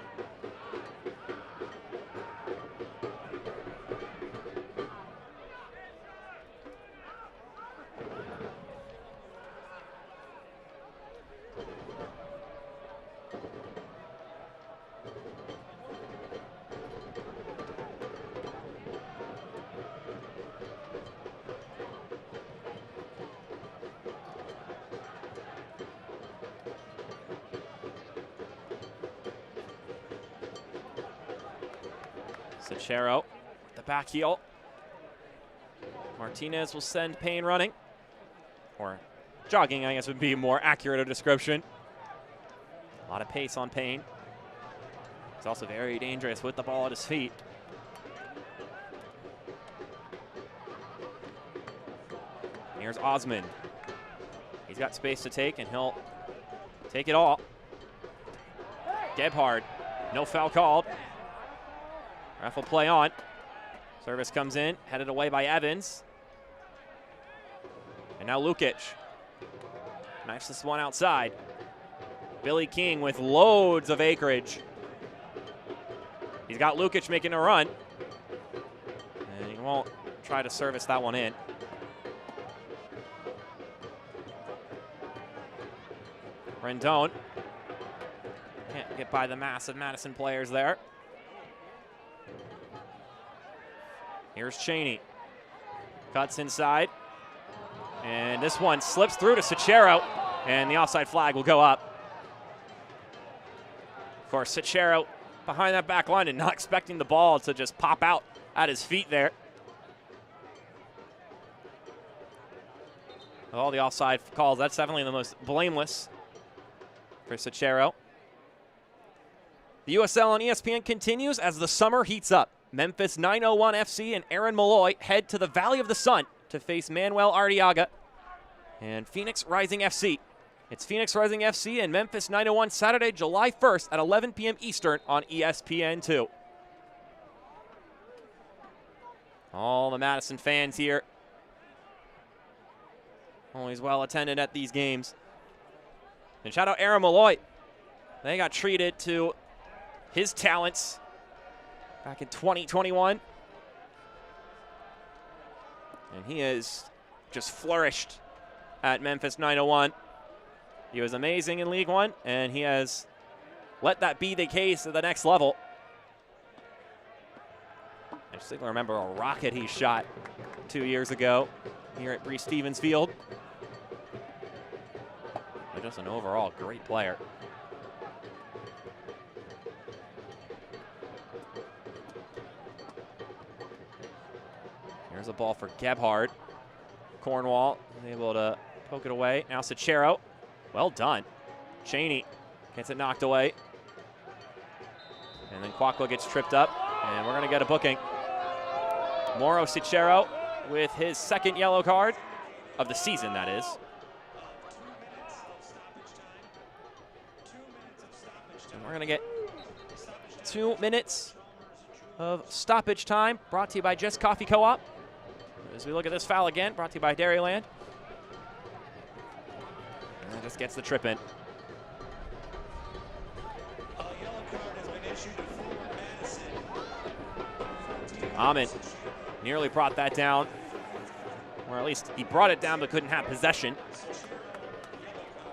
Sachero, the back heel. Martinez will send Payne running. Or jogging, I guess would be a more accurate a description. A lot of pace on Payne. He's also very dangerous with the ball at his feet. Here's Osman. He's got space to take, and he'll take it all. Gebhard, no foul called. Ref will play on. Service comes in, headed away by Evans. And now Lukic. Knifes this one outside. Billy King with loads of acreage. He's got Lukic making a run. And he won't try to service that one in. Rendon. Can't get by the massive Madison players there. Here's Cheney. Cuts inside. And this one slips through to Sachero, and the offside flag will go up for Sachero behind that back line and not expecting the ball to just pop out at his feet there. Of all the offside calls, that's definitely the most blameless for Sachero. The USL on ESPN continues as the summer heats up. Memphis 901 FC and Aaron Malloy head to the Valley of the Sun to face Manuel Arteaga and Phoenix Rising FC. It's Phoenix Rising FC and Memphis 901 Saturday, July 1st at 11 p.m. Eastern on ESPN2. All the Madison fans here. Always well attended at these games. And shout out Aaron Malloy. They got treated to his talents back in 2021. And he has just flourished at Memphis 901. He was amazing in League One, and he has let that be the case at the next level. I just remember a rocket he shot 2 years ago here at Breese Stevens Field. But just an overall great player. Here's a ball for Gebhard. Cornwall is able to poke it away. Now Sachero. Well done. Cheney gets it knocked away. And then Kwakwa gets tripped up, and we're going to get a booking. Mauro Sachero with his second yellow card of the season, that is. And we're going to get 2 minutes of stoppage time, brought to you by Just Coffee Co-op. As we look at this foul again, brought to you by Dairyland. And just gets the trip in. Amin nearly brought that down, or at least he brought it down but couldn't have possession.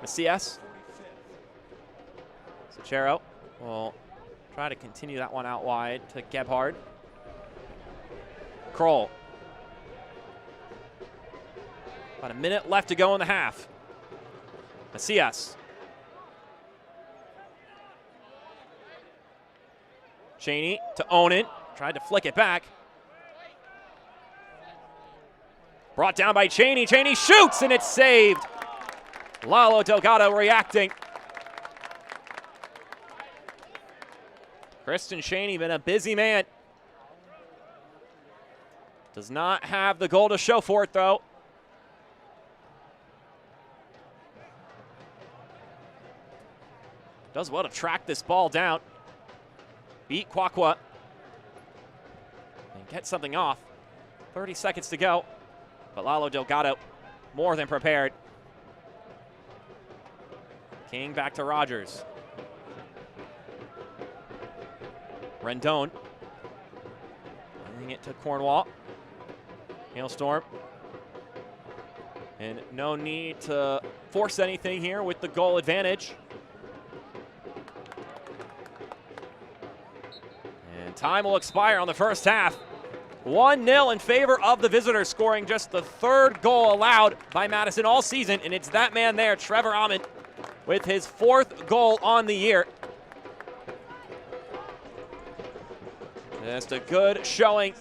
Macias. Sachero will try to continue that one out wide to Gebhard. Kroll. About a minute left to go in the half. Macias. Cheney to Onan. Tried to flick it back. Brought down by Cheney. Cheney shoots, and it's saved. Lalo Delgado reacting. Kristen Cheney been a busy man. Does not have the goal to show for it, though. Does well to track this ball down. Beat Kwakwa. And get something off. 30 seconds to go. But Lalo Delgado more than prepared. King back to Rogers. Rendon. Bringing it to Cornwall. Hailstorm. And no need to force anything here with the goal advantage. And time will expire on the first half. 1-0 in favor of the visitors, scoring just the third goal allowed by Madison all season, and it's that man there, Trevor Amin, with his fourth goal on the year. Just a good showing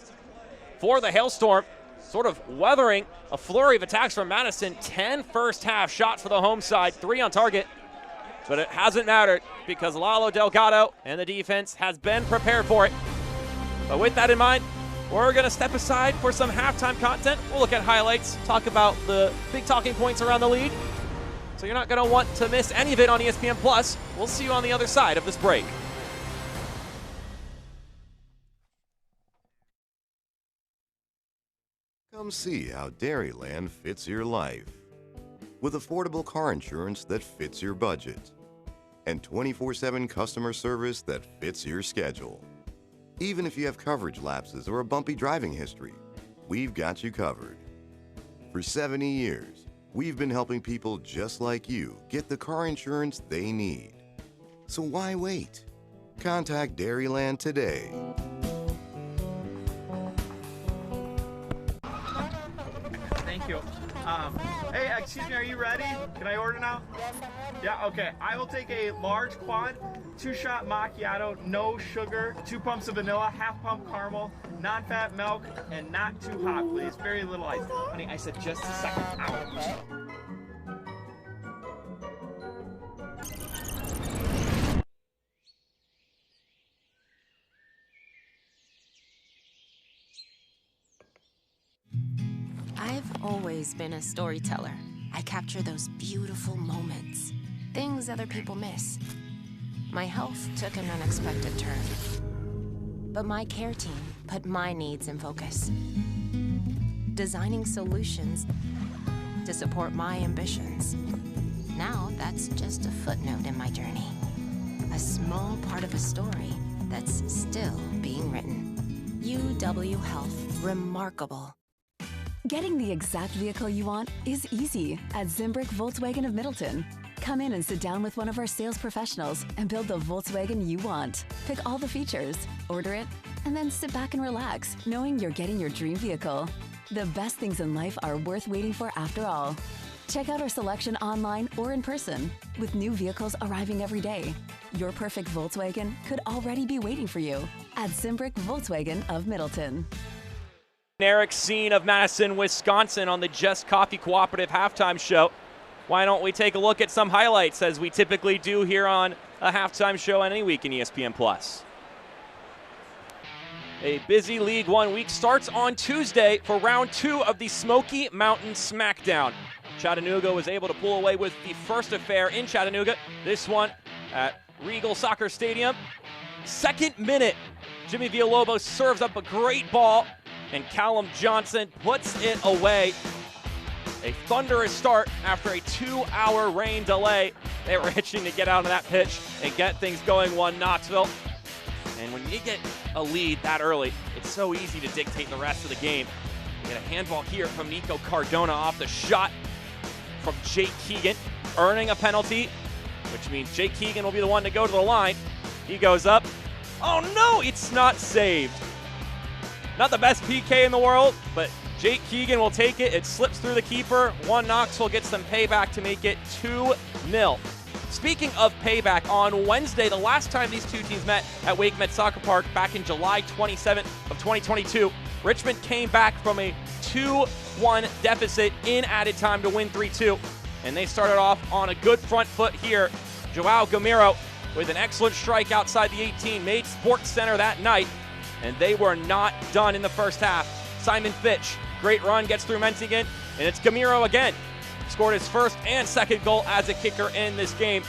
for the Hailstorm, sort of weathering a flurry of attacks from Madison. 10 first half shots for the home side, 3 on target, but it hasn't mattered because Lalo Delgado and the defense has been prepared for it. But with that in mind, we're going to step aside for some halftime content. We'll look at highlights, talk about the big talking points around the league. So you're not going to want to miss any of it on ESPN+. We'll see you on the other side of this break. Come see how Dairyland fits your life. With affordable car insurance that fits your budget. And 24/7 customer service that fits your schedule. Even if you have coverage lapses or a bumpy driving history, we've got you covered. For 70 years, we've been helping people just like you get the car insurance they need. So why wait? Contact Dairyland today. Thank you. Hey, excuse me, are you ready? Can I order now? Yeah, okay. I will take a large quad, 2-shot macchiato, no sugar, 2 pumps of vanilla, half pump caramel, non-fat milk, and not too hot, please. Very little ice. Honey, I said just a second. Ow. I've always been a storyteller. I capture those beautiful moments, things other people miss. My health took an unexpected turn, but my care team put my needs in focus, designing solutions to support my ambitions. Now that's just a footnote in my journey, a small part of a story that's still being written. UW Health, remarkable. Getting the exact vehicle you want is easy at Zimbrick Volkswagen of Middleton. Come in and sit down with one of our sales professionals and build the Volkswagen you want. Pick all the features, order it, and then sit back and relax, knowing you're getting your dream vehicle. The best things in life are worth waiting for after all. Check out our selection online or in person, with new vehicles arriving every day. Your perfect Volkswagen could already be waiting for you at Zimbrick Volkswagen of Middleton. Generic scene of Madison, Wisconsin on the Just Coffee Cooperative halftime show. Why don't we take a look at some highlights, as we typically do here on a halftime show any week in ESPN+. A busy League One week starts on Tuesday for round 2 of the Smoky Mountain Smackdown. Chattanooga was able to pull away with the first affair in Chattanooga, this one at Regal Soccer Stadium. Second minute, Jimmy Villalobos serves up a great ball, and Callum Johnson puts it away. A thunderous start after a 2-hour rain delay. They were itching to get out of that pitch and get things going, one Knoxville. And when you get a lead that early, it's so easy to dictate the rest of the game. You get a handball here from Nico Cardona off the shot from Jake Keegan, earning a penalty, which means Jake Keegan will be the one to go to the line. He goes up. Oh no, it's not saved. Not the best PK in the world, but Jake Keegan will take it. It slips through the keeper. One Knoxville gets some payback to make it 2-0. Speaking of payback, on Wednesday, the last time these two teams met at Wake Met Soccer Park back in July 27th of 2022, Richmond came back from a 2-1 deficit in added time to win 3-2. And they started off on a good front foot here. Joao Gamiro with an excellent strike outside the 18 made Sports Center that night. And they were not done in the first half. Simon Fitch, great run, gets through Mentingen, and it's Gamiro again. Scored his first and second goal as a kicker in this game.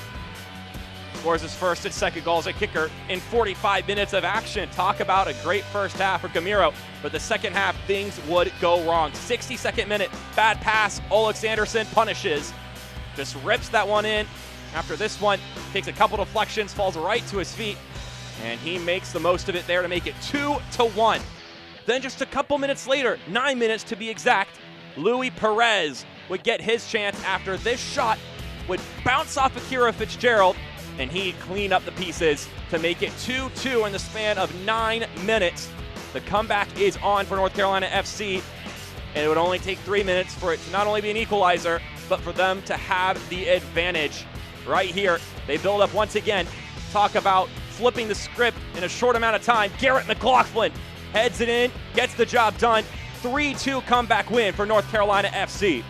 Scores his first and second goal as a kicker in 45 minutes of action. Talk about a great first half for Gamiro, but the second half, things would go wrong. 62nd minute, bad pass, Olex Anderson punishes. Just rips that one in. After this one, takes a couple deflections, falls right to his feet, and he makes the most of it there to make it 2-1. Then just a couple minutes later, 9 minutes to be exact, Louis Perez would get his chance after this shot would bounce off Akira Fitzgerald, and he'd clean up the pieces to make it 2-2 in the span of 9 minutes. The comeback is on for North Carolina FC, and it would only take 3 minutes for it to not only be an equalizer, but for them to have the advantage. Right here, they build up once again. Talk about flipping the script in a short amount of time. Garrett McLaughlin heads it in, gets the job done. 3-2 comeback win for North Carolina FC.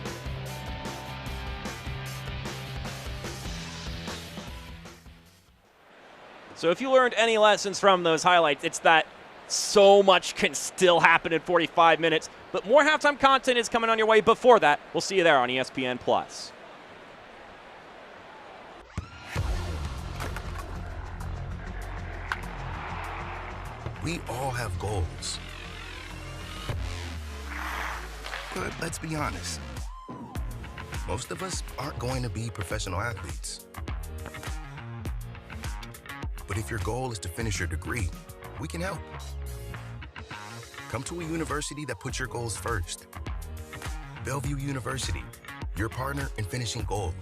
So if you learned any lessons from those highlights, it's that so much can still happen in 45 minutes. But more halftime content is coming on your way before that. We'll see you there on ESPN+. We all have goals. But let's be honest. Most of us aren't going to be professional athletes. But if your goal is to finish your degree, we can help. Come to a university that puts your goals first. Bellevue University, your partner in finishing goals.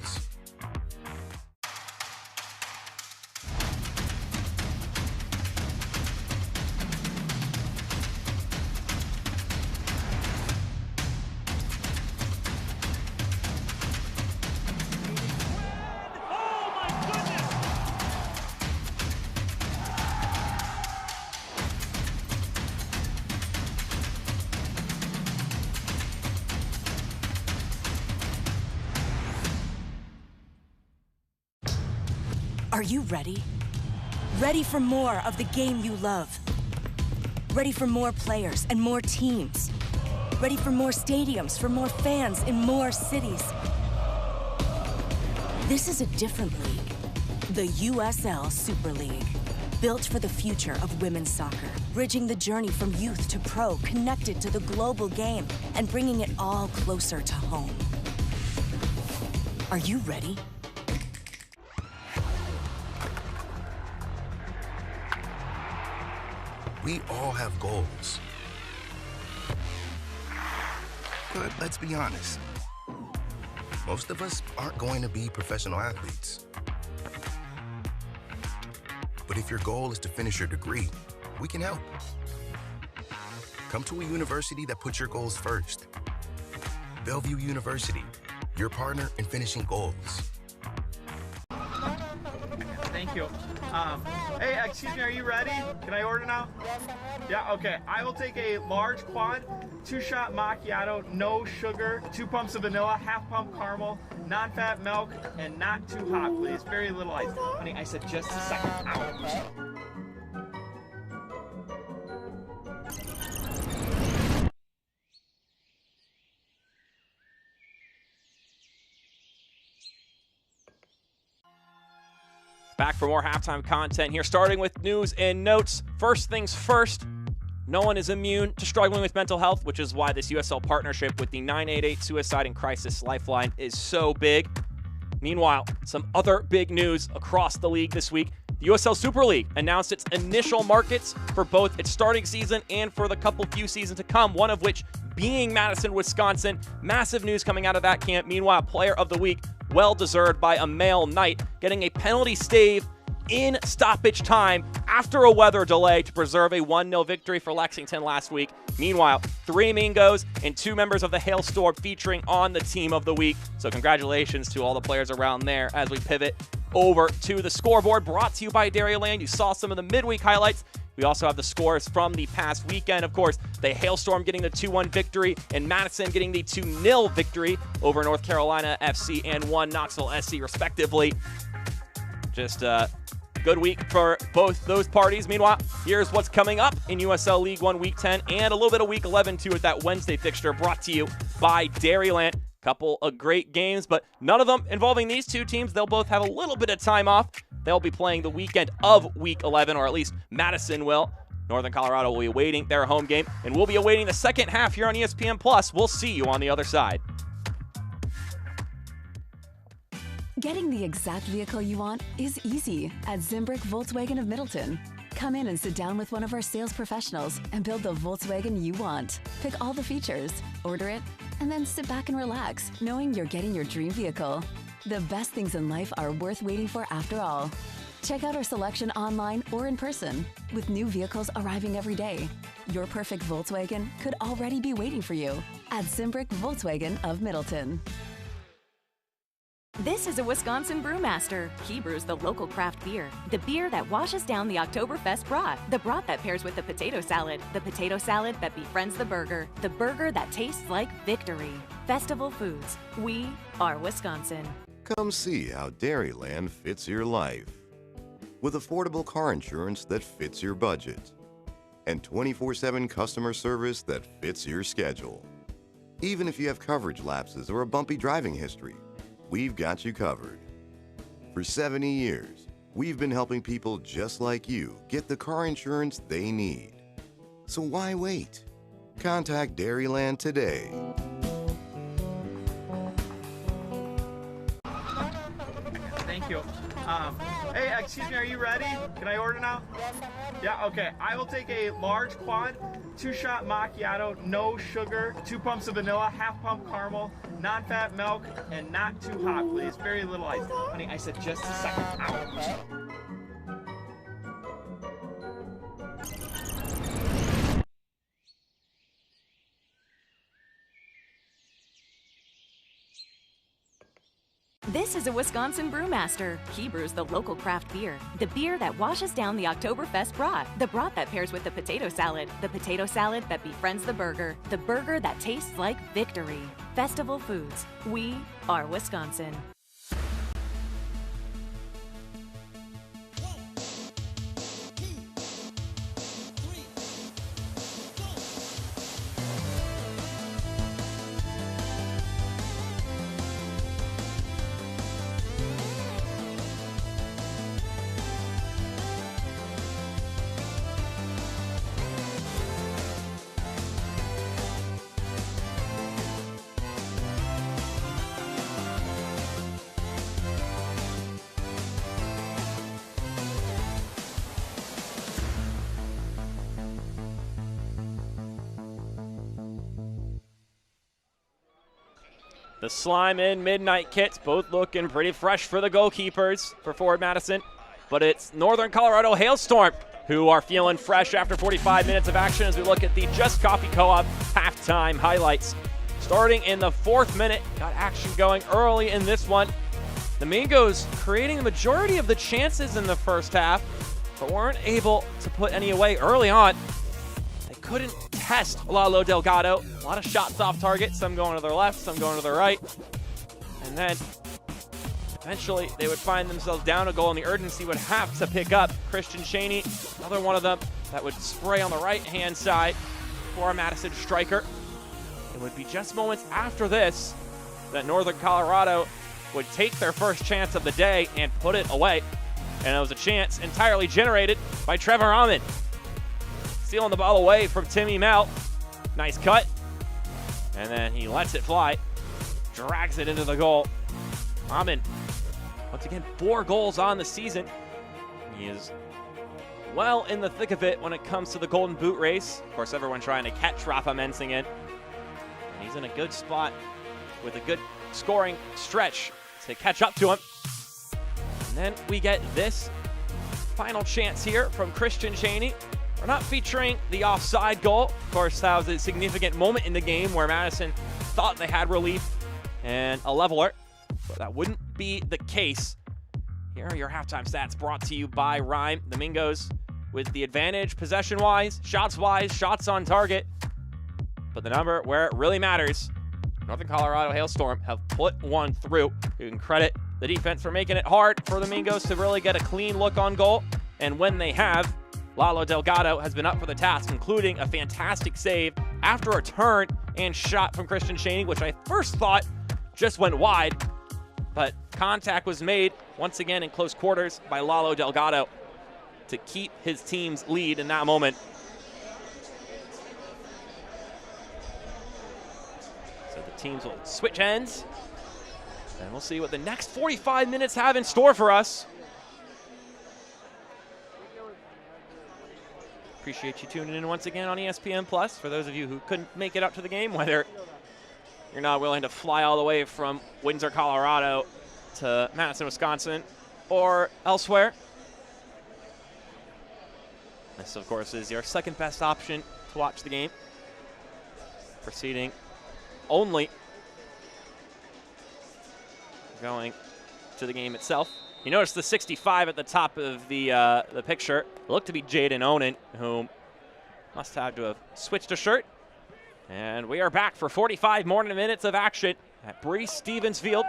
Are you ready? Ready for more of the game you love? Ready for more players and more teams? Ready for more stadiums, for more fans in more cities? This is a different league. The USL Super League. Built for the future of women's soccer, bridging the journey from youth to pro, connected to the global game, and bringing it all closer to home. Are you ready? We all have goals. But let's be honest. Most of us aren't going to be professional athletes. But if your goal is to finish your degree, we can help. Come to a university that puts your goals first. Bellevue University, your partner in finishing goals. Thank you. Hey, excuse me, are you ready? Can I order now? Yeah, okay. I will take a large quad, 2-shot macchiato, no sugar, 2 pumps of vanilla, half pump caramel, non-fat milk, and not too hot, please. Very little ice. Honey, I said just a second. Ow. Back for more halftime content here, starting with news and notes. First things first, no one is immune to struggling with mental health, which is why this USL partnership with the 988 Suicide and Crisis Lifeline is so big. Meanwhile, some other big news across the league this week. The USL Super League announced its initial markets for both its starting season and for the few seasons to come, one of which being Madison, Wisconsin. Massive news coming out of that camp. Meanwhile, player of the week, well-deserved by a male Knight, getting a penalty stave in stoppage time after a weather delay to preserve a 1-0 victory for Lexington last week. Meanwhile, 3 Mingos and 2 members of the Hailstorm featuring on the team of the week. So congratulations to all the players around there as we pivot over to the scoreboard, brought to you by Dairyland. You saw some of the midweek highlights. We also have the scores from the past weekend. Of course, the Hailstorm getting the 2-1 victory and Madison getting the 2-0 victory over North Carolina FC and 1 Knoxville SC, respectively. Just a good week for both those parties. Meanwhile, here's what's coming up in USL League One Week 10 and a little bit of Week 11, too, with that Wednesday fixture brought to you by Dairyland. Couple of great games, but none of them involving these two teams. They'll both have a little bit of time off. They'll be playing the weekend of Week 11, or at least Madison will. Northern Colorado will be awaiting their home game, and we'll be awaiting the second half here on ESPN+. We'll see you on the other side. Getting the exact vehicle you want is easy at Zimbrick Volkswagen of Middleton. Come in and sit down with one of our sales professionals and build the Volkswagen you want. Pick all the features, order it, and then sit back and relax, knowing you're getting your dream vehicle. The best things in life are worth waiting for after all. Check out our selection online or in person, with new vehicles arriving every day. Your perfect Volkswagen could already be waiting for you at Zimbrick Volkswagen of Middleton. This is a Wisconsin brewmaster. He brews the local craft beer, the beer that washes down the Oktoberfest brat, the brat that pairs with the potato salad that befriends the burger that tastes like victory. Festival Foods. We are Wisconsin. Come see how Dairyland fits your life. With affordable car insurance that fits your budget and 24/7 customer service that fits your schedule. Even if you have coverage lapses or a bumpy driving history, we've got you covered. For 70 years, we've been helping people just like you get the car insurance they need. So why wait? Contact Dairyland today. Thank you. Hey, excuse me, are you ready? Can I order now? Yeah, okay. I will take a large quad, 2-shot macchiato, no sugar, 2 pumps of vanilla, half pump caramel, non-fat milk, and not too hot, please. Very little ice. Honey, I said just a second. Ow. This is a Wisconsin brewmaster. He brews the local craft beer, the beer that washes down the Oktoberfest brat, the brat that pairs with the potato salad that befriends the burger that tastes like victory. Festival Foods. We are Wisconsin. The slime and midnight kits both looking pretty fresh for the goalkeepers for Forward Madison. But it's Northern Colorado Hailstorm who are feeling fresh after 45 minutes of action as we look at the Just Coffee Co-op halftime highlights. Starting in the 4th minute, got action going early in this one. The Mingos creating the majority of the chances in the first half, but weren't able to put any away early on. They couldn't test Lalo Delgado. A lot of shots off target, some going to their left, some going to their right. And then eventually they would find themselves down a goal, and the urgency would have to pick up. Christian Cheney, another one of them that would spray on the right-hand side for a Madison striker. It would be just moments after this that Northern Colorado would take their first chance of the day and put it away. And it was a chance entirely generated by Trevor Ahmed. Stealing the ball away from Timmy Mel. Nice cut. And then he lets it fly. Drags it into the goal. Ahmed, once again, 4 goals on the season. He is well in the thick of it when it comes to the Golden Boot race. Of course, everyone trying to catch Rafa Mensing in. And he's in a good spot with a good scoring stretch to catch up to him. And then we get this final chance here from Christian Cheney. We're not featuring the offside goal. Of course, that was a significant moment in the game where Madison thought they had relief and a leveler, but that wouldn't be the case. Here are your halftime stats brought to you by Rhyme. The Mingos with the advantage possession-wise, shots-wise, shots on target. But the number where it really matters, Northern Colorado Hailstorm have put one through. You can credit the defense for making it hard for the Mingos to really get a clean look on goal. And when they have, Lalo Delgado has been up for the task, including a fantastic save after a turn and shot from Christian Cheney, which I first thought just went wide. But contact was made once again in close quarters by Lalo Delgado to keep his team's lead in that moment. Teams will switch ends, and we'll see what the next 45 minutes have in store for us. Appreciate you tuning in once again on ESPN Plus. For those of you who couldn't make it up to the game, whether you're not willing to fly all the way from Windsor, Colorado to Madison, Wisconsin, or elsewhere. This, of course, is your second best option to watch the game. Proceeding only going to the game itself. You notice the 65 at the top of the picture. It looked to be Jaden Onen, who must have to have switched a shirt. And we are back for 45 more minutes of action at Breese Stevens Field.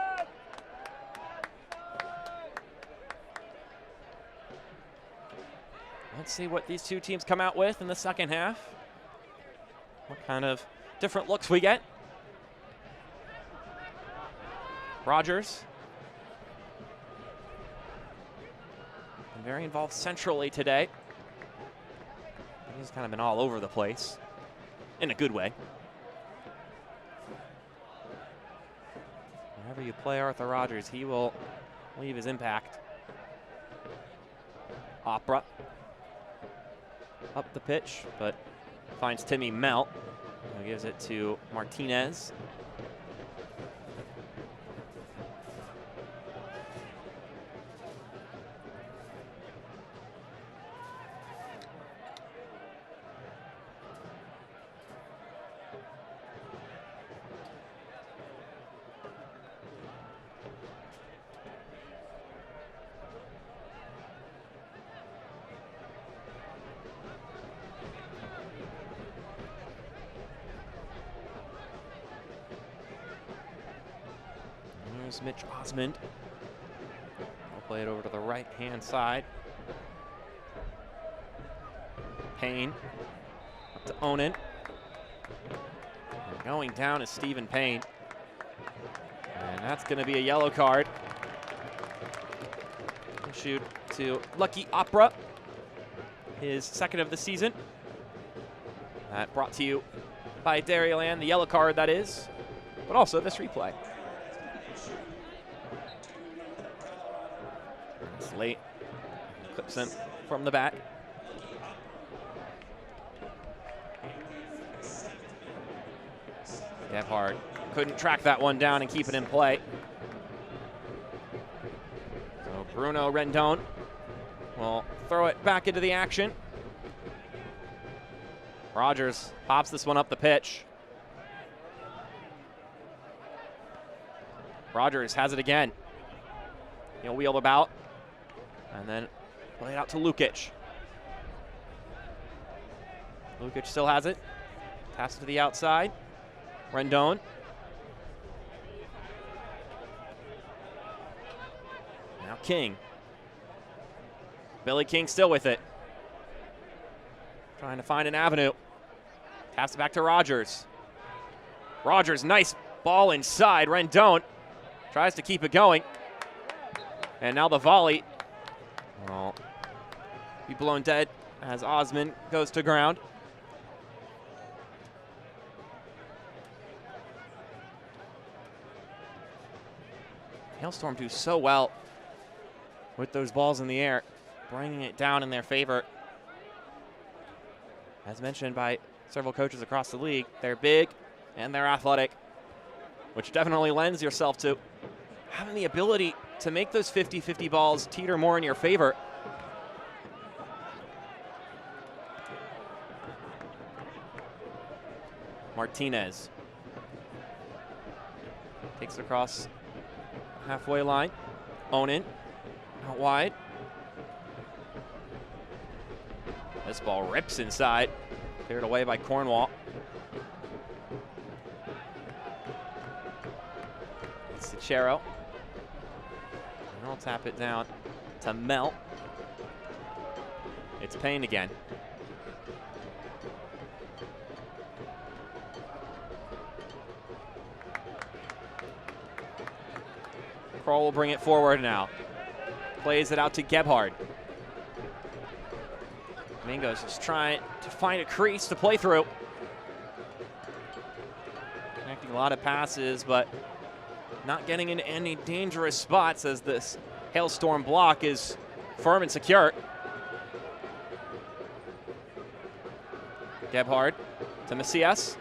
Let's see what these two teams come out with in the second half. What kind of different looks we get. Rogers. Been very involved centrally today. He's kind of been all over the place in a good way. Wherever you play Arthur Rogers, he will leave his impact. Opera up the pitch, but finds Timmy Melt, who gives it to Martinez. Mitch Osmond. I'll play it over to the right-hand side. Payne up to Onen. And going down is Stephen Payne. And that's going to be a yellow card. Issued to Lucky Opera, his second of the season. That brought to you by Dairyland, the yellow card that is, but also this replay. Late, clips him from the back. Gebhard couldn't track that one down and keep it in play. So Bruno Rendon will throw it back into the action. Rogers pops this one up the pitch. Rogers has it again. He'll wheel about and then play it out to Lukic. Lukic still has it. Taps it to the outside. Rendon. Now King. Billy King still with it. Trying to find an avenue. Taps it back to Rogers. Rogers, nice ball inside. Rendon tries to keep it going. And now the volley. Well, be blown dead as Osman goes to ground. Hailstorm do so well with those balls in the air, bringing it down in their favor. As mentioned by several coaches across the league, they're big and they're athletic, which definitely lends yourself to having the ability to make those 50-50 balls teeter more in your favor. Martinez takes it across halfway line. Onan out wide. This ball rips inside. Cleared away by Cornwall. It's Cicero. And I'll tap it down to Mel. It's Payne again. Kroll will bring it forward now. Plays it out to Gebhard. Mingo's just trying to find a crease to play through. Connecting a lot of passes, but not getting into any dangerous spots as this Hailstorm block is firm and secure. Gebhard to Macias.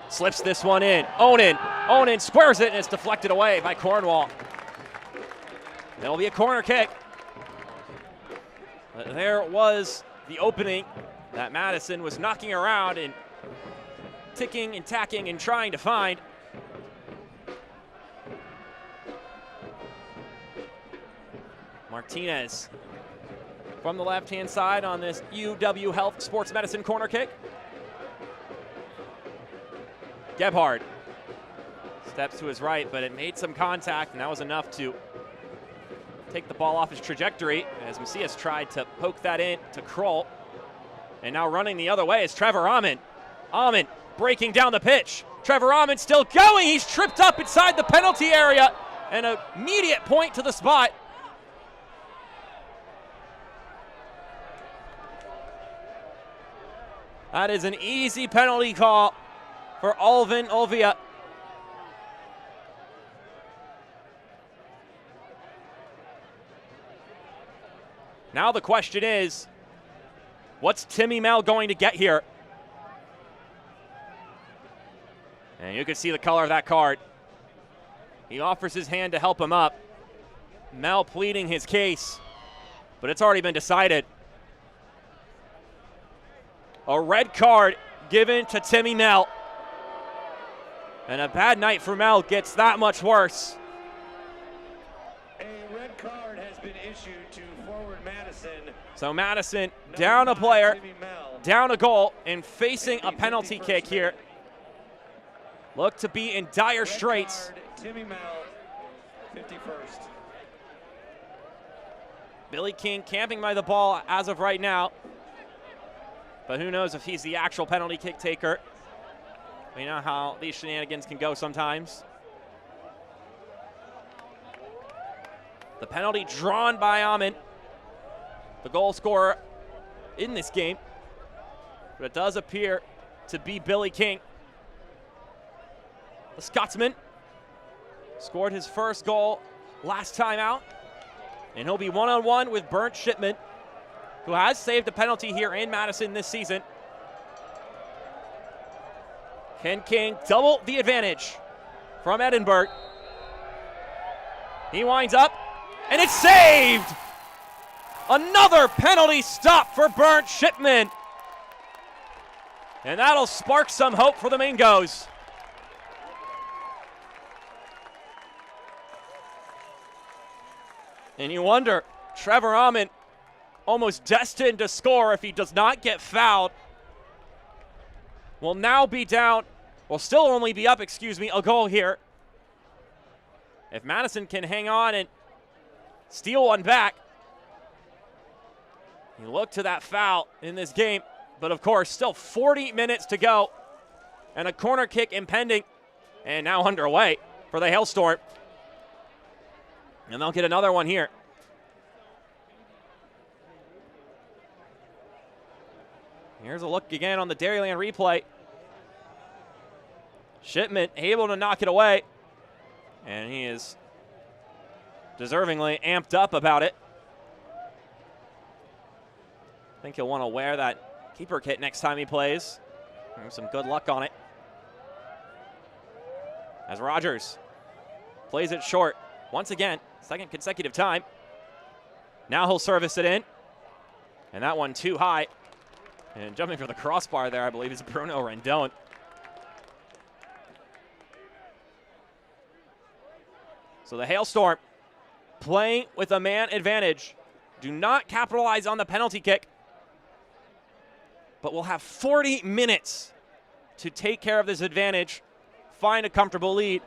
Slips this one in. Onan squares it, and it's deflected away by Cornwall. It'll be a corner kick. But there was the opening that Madison was knocking around and ticking and tacking and trying to find. Martinez from the left-hand side on this UW Health Sports Medicine corner kick. Gebhard steps to his right, but it made some contact, and that was enough to take the ball off his trajectory as Macias tried to poke that in to Kroll. And now running the other way is Trevor Amon. Amon breaking down the pitch. Trevor Amon still going. He's tripped up inside the penalty area, and an immediate point to the spot. That is an easy penalty call for Alvin Olvia. Now the question is, what's Timmy Mel going to get here? And you can see the color of that card. He offers his hand to help him up. Mel pleading his case, but it's already been decided. A red card given to Timmy Mel. And a bad night for Mel gets that much worse. A red card has been issued to forward Madison. So Madison down a player, down a goal, and facing a penalty kick here. Look to be in dire straits. Timmy Mel, 51st. Billy King camping by the ball as of right now. But who knows if he's the actual penalty kick taker. We know how these shenanigans can go sometimes. The penalty drawn by Amon, the goal scorer in this game. But it does appear to be Billy King. The Scotsman scored his first goal last time out. And he'll be one-on-one with Bernd Shipman, who has saved a penalty here in Madison this season. Can King double the advantage from Edinburgh. He winds up, and it's saved! Another penalty stop for Bernd Shipman. And that'll spark some hope for the Mingos. And you wonder, Trevor Ahman almost destined to score if he does not get fouled. Will now be down, will still only be up, a goal here. If Madison can hang on and steal one back. You look to that foul in this game, but of course, still 40 minutes to go. And a corner kick impending and now underway for the Hailstorm. And they'll get another one here. Here's a look again on the Dairyland replay. Shipman able to knock it away. And he is deservingly amped up about it. I think he'll want to wear that keeper kit next time he plays. Have some good luck on it. As Rogers plays it short once again, second consecutive time. Now he'll service it in. And that one too high. And jumping for the crossbar there, I believe, is Bruno Rendon. So the Hailstorm playing with a man advantage. Do not capitalize on the penalty kick. But we'll have 40 minutes to take care of this advantage, find a comfortable lead,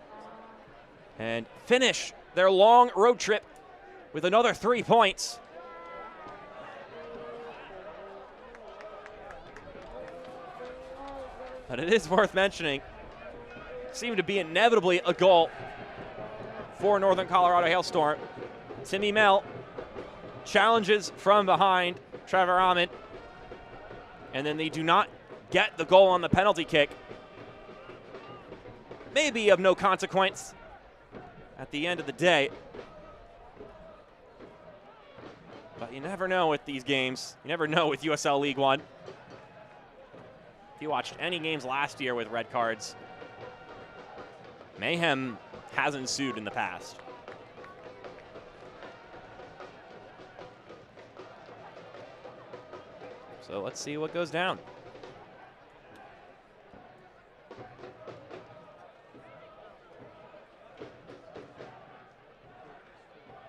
and finish their long road trip with another 3 points. But it is worth mentioning, seemed to be inevitably a goal for Northern Colorado Hailstorm. Timmy Mell challenges from behind Trevor Ahman, and then they do not get the goal on the penalty kick. Maybe of no consequence at the end of the day. But you never know with these games. You never know with USL League One. If you watched any games last year with red cards, mayhem has ensued in the past. So let's see what goes down. It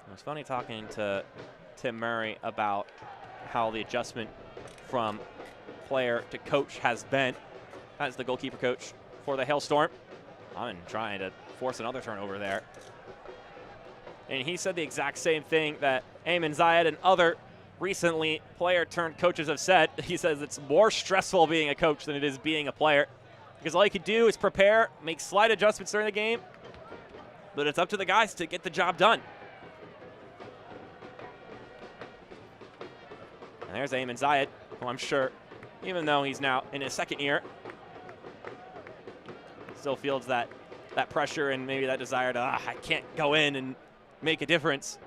was funny talking to Tim Murray about how the adjustment from player to coach has been. That's the goalkeeper coach for the Hailstorm. I'm trying to force another turnover there. And he said the exact same thing that Ayman Zayed and other recently player-turned-coaches have said. He says it's more stressful being a coach than it is being a player, because all you can do is prepare, make slight adjustments during the game, but it's up to the guys to get the job done. And there's Ayman Zayed, who I'm sure, even though he's now in his second year, still feels that pressure and maybe that desire to, I can't go in and make a difference.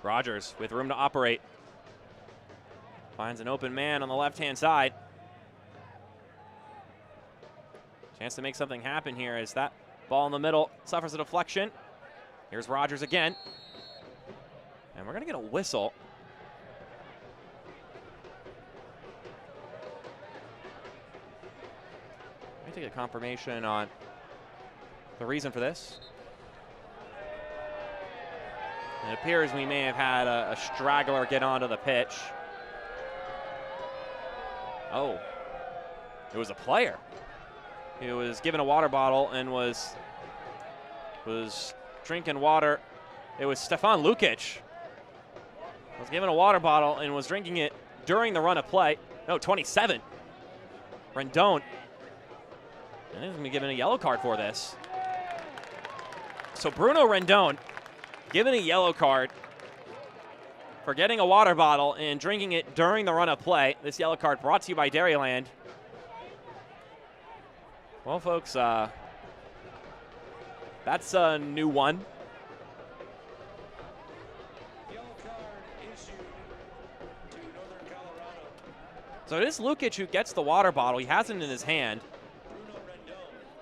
Rogers with room to operate. Finds an open man on the left-hand side. Chance to make something happen here as that ball in the middle suffers a deflection. Here's Rogers again. And we're going to get a whistle. Let me take a confirmation on the reason for this. It appears we may have had a straggler get onto the pitch. Oh, it was a player who was given a water bottle and was drinking water. It was Stefan Lukic. Was given a water bottle and was drinking it during the run of play. No, 27. Rendon. And he's going to be given a yellow card for this. So Bruno Rendon given a yellow card for getting a water bottle and drinking it during the run of play. This yellow card brought to you by Dairyland. Well, folks, that's a new one. Yellow card issued to Northern Colorado. So it is Lukic who gets the water bottle. He has it in his hand.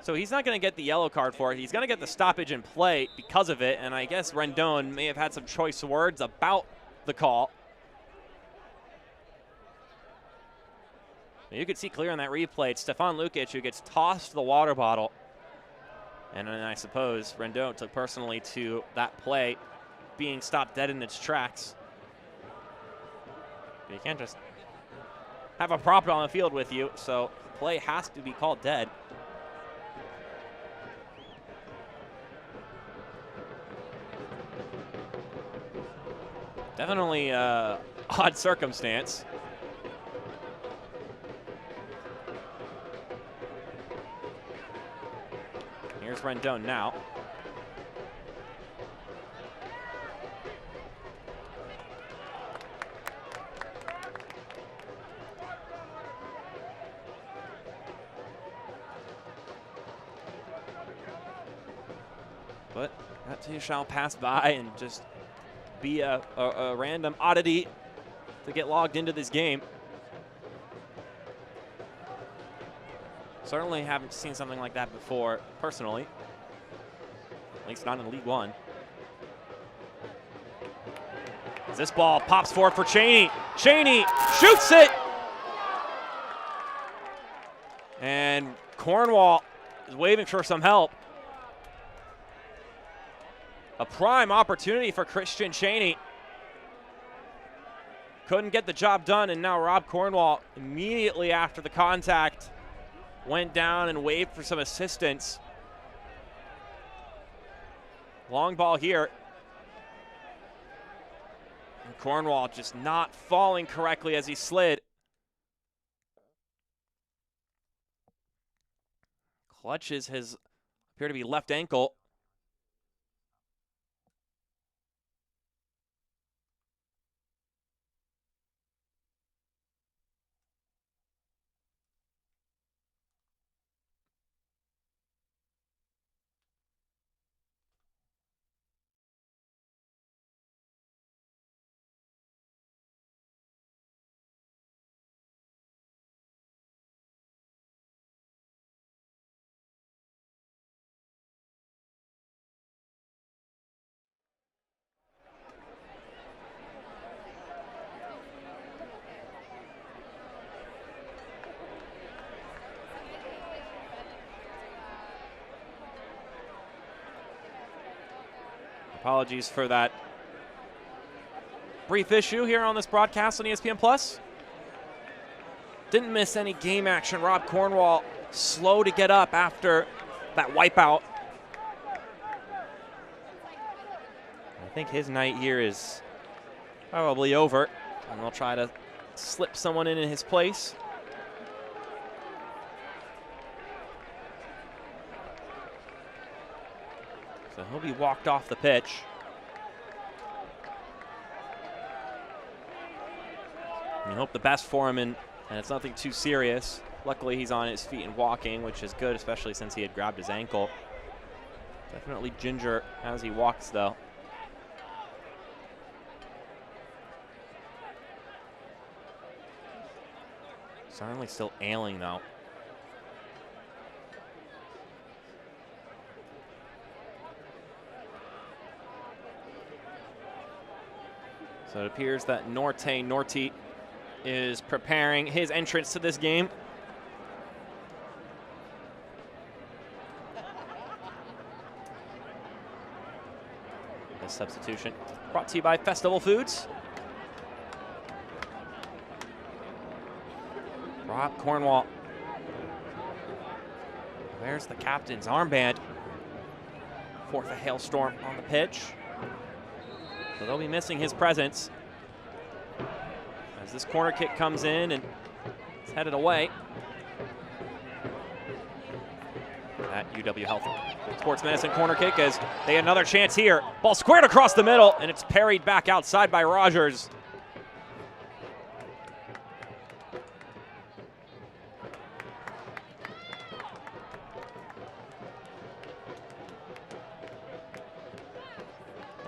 So he's not going to get the yellow card for it. He's going to get the stoppage in play because of it, and I guess Rendon may have had some choice words about the call. You could see clear on that replay, it's Stefan Lukic who gets tossed the water bottle. And then I suppose Rendon took personally to that play being stopped dead in its tracks. But you can't just have a prop on the field with you, so play has to be called dead. Definitely odd circumstance. Here's Rendon now. But that too shall pass by and just be a random oddity to get logged into this game. Certainly haven't seen something like that before, personally. At least not in League One. As this ball pops forward for Cheney. Cheney shoots it! And Cornwall is waving for some help. A prime opportunity for Christian Cheney. Couldn't get the job done, and now Rob Cornwall, immediately after the contact, went down and waved for some assistance. Long ball here. And Cornwall just not falling correctly as he slid. Clutches his appear to be left ankle. Apologies for that brief issue here on this broadcast on ESPN Plus. Didn't miss any game action. Rob Cornwall slow to get up after that wipeout. I think his night here is probably over, and they'll try to slip someone in his place. So he'll be walked off the pitch. We hope the best for him, and it's nothing too serious. Luckily, he's on his feet and walking, which is good, especially since he had grabbed his ankle. Definitely ginger as he walks, though. Certainly still ailing, though. So it appears that Norti is preparing his entrance to this game. This substitution brought to you by Festival Foods. Rob Cornwall. There's the captain's armband for the Hailstorm on the pitch. So they'll be missing his presence as this corner kick comes in and it's headed away. At UW Health Sports Medicine corner kick as they had another chance here. Ball squared across the middle and it's parried back outside by Rogers.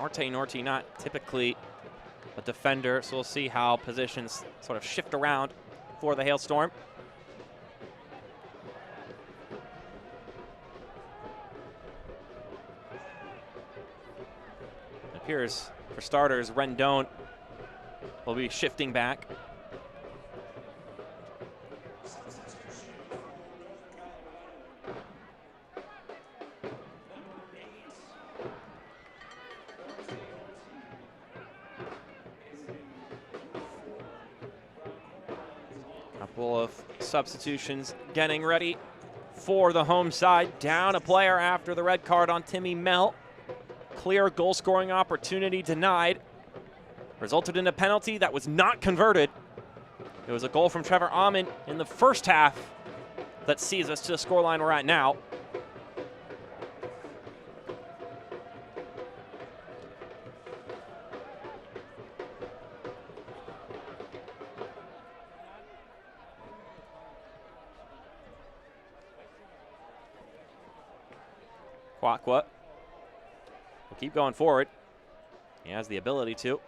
Norte not typically a defender, so we'll see how positions sort of shift around for the Hailstorm. It appears, for starters, Rendon will be shifting back. Couple of substitutions getting ready for the home side. Down a player after the red card on Timmy Mell. Clear goal scoring opportunity denied. Resulted in a penalty that was not converted. It was a goal from Trevor Amon in the first half that sees us to the scoreline we're at now. Kwakwa will keep going forward. He has the ability to.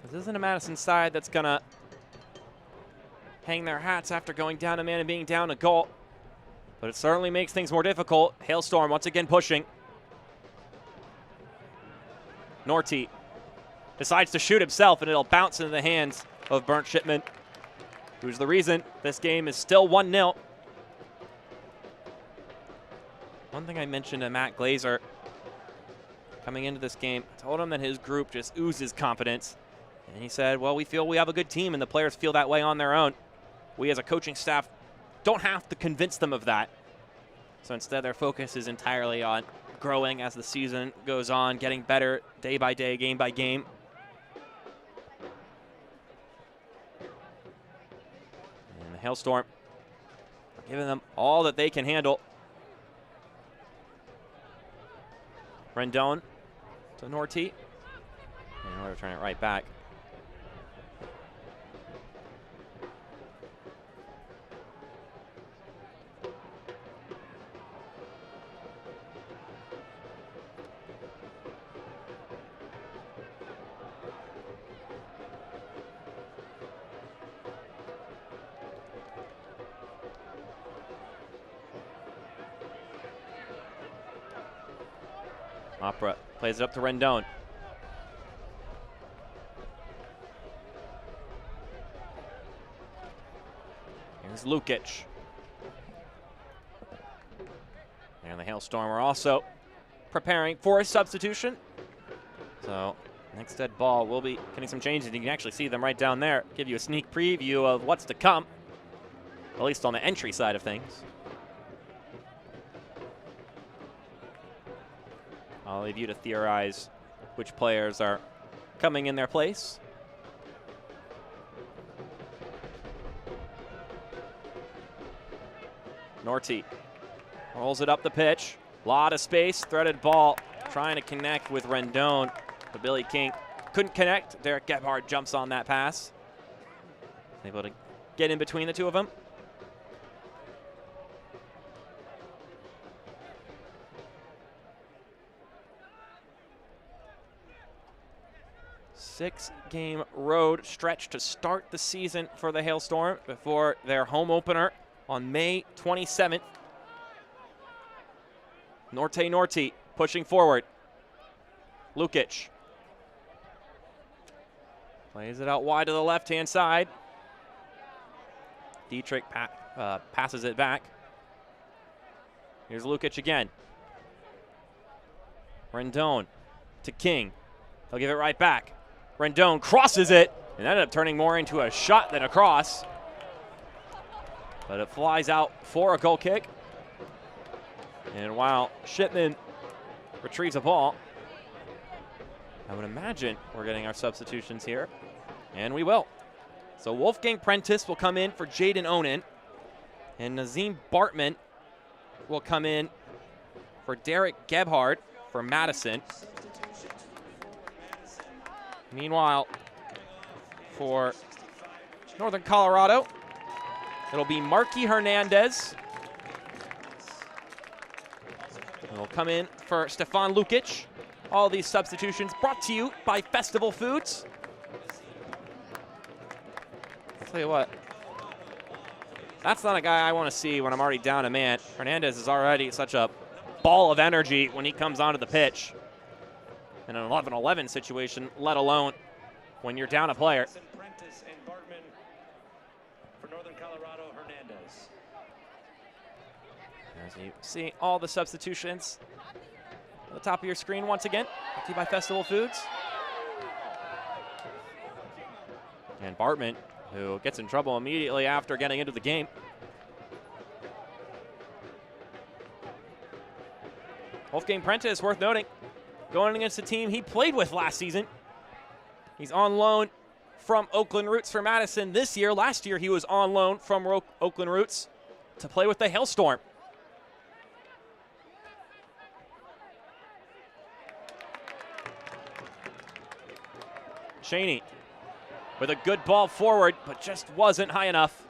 This isn't a Madison side that's going to hang their hats after going down a man and being down a goal. But it certainly makes things more difficult. Hailstorm once again pushing. Norte decides to shoot himself, and it'll bounce into the hands of Bernd Shipman, who's the reason this game is still 1-0. One thing I mentioned to Matt Glazer coming into this game, I told him that his group just oozes confidence. And he said, well, we feel we have a good team, and the players feel that way on their own. We as a coaching staff don't have to convince them of that. So instead, their focus is entirely on growing as the season goes on, getting better day by day, game by game. And the Hailstorm are giving them all that they can handle. Rendon to Norte. And we're returning it right back. Opera plays it up to Rendon. Here's Lukic. And the Hailstorm are also preparing for a substitution. So next dead ball will be getting some changes. You can actually see them right down there. Give you a sneak preview of what's to come, at least on the entry side of things. I'll leave you to theorize which players are coming in their place. Norte rolls it up the pitch. Lot of space, threaded ball, trying to connect with Rendon. But Billy King couldn't connect. Derek Gebhardt jumps on that pass. Able to get in between the two of them. Six-game road stretch to start the season for the Hailstorm before their home opener on May 27th. Norte pushing forward. Lukic plays it out wide to the left-hand side. Dietrich passes it back. Here's Lukic again. Rendon to King. He'll give it right back. Rendon crosses it, and ended up turning more into a shot than a cross. But it flies out for a goal kick. And while Shipman retrieves a ball, I would imagine we're getting our substitutions here, and we will. So Wolfgang Prentice will come in for Jaden Onen, and Nazim Bartman will come in for Derek Gebhardt for Madison. Meanwhile, for Northern Colorado, it'll be Marky Hernandez. He'll come in for Stefan Lukic. All these substitutions brought to you by Festival Foods. I'll tell you what, that's not a guy I want to see when I'm already down a man. Hernandez is already such a ball of energy when he comes onto the pitch. In an 11-11 situation, let alone when you're down a player. Prentice and Bartman for Northern Colorado, Hernandez. As you see all the substitutions at the top of your screen once again, brought to you by Festival Foods. And Bartman, who gets in trouble immediately after getting into the game. Wolfgang Prentice, worth noting, going against the team he played with last season. He's on loan from Oakland Roots for Madison this year. Last year he was on loan from Oakland Roots to play with the Hailstorm. Cheney with a good ball forward, but just wasn't high enough.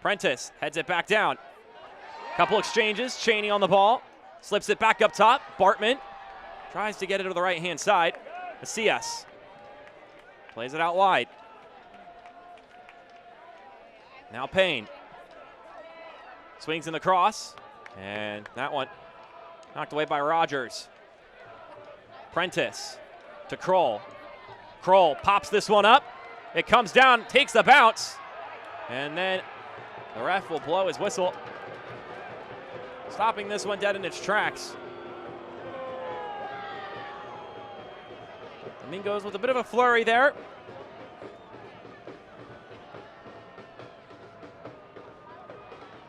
Prentice heads it back down. Couple exchanges, Cheney on the ball, slips it back up top. Bartman tries to get it to the right-hand side. Macias plays it out wide. Now Payne swings in the cross, and that one knocked away by Rogers. Prentice to Kroll. Kroll pops this one up. It comes down, takes the bounce, and then the ref will blow his whistle, stopping this one dead in its tracks. Domingos with a bit of a flurry there.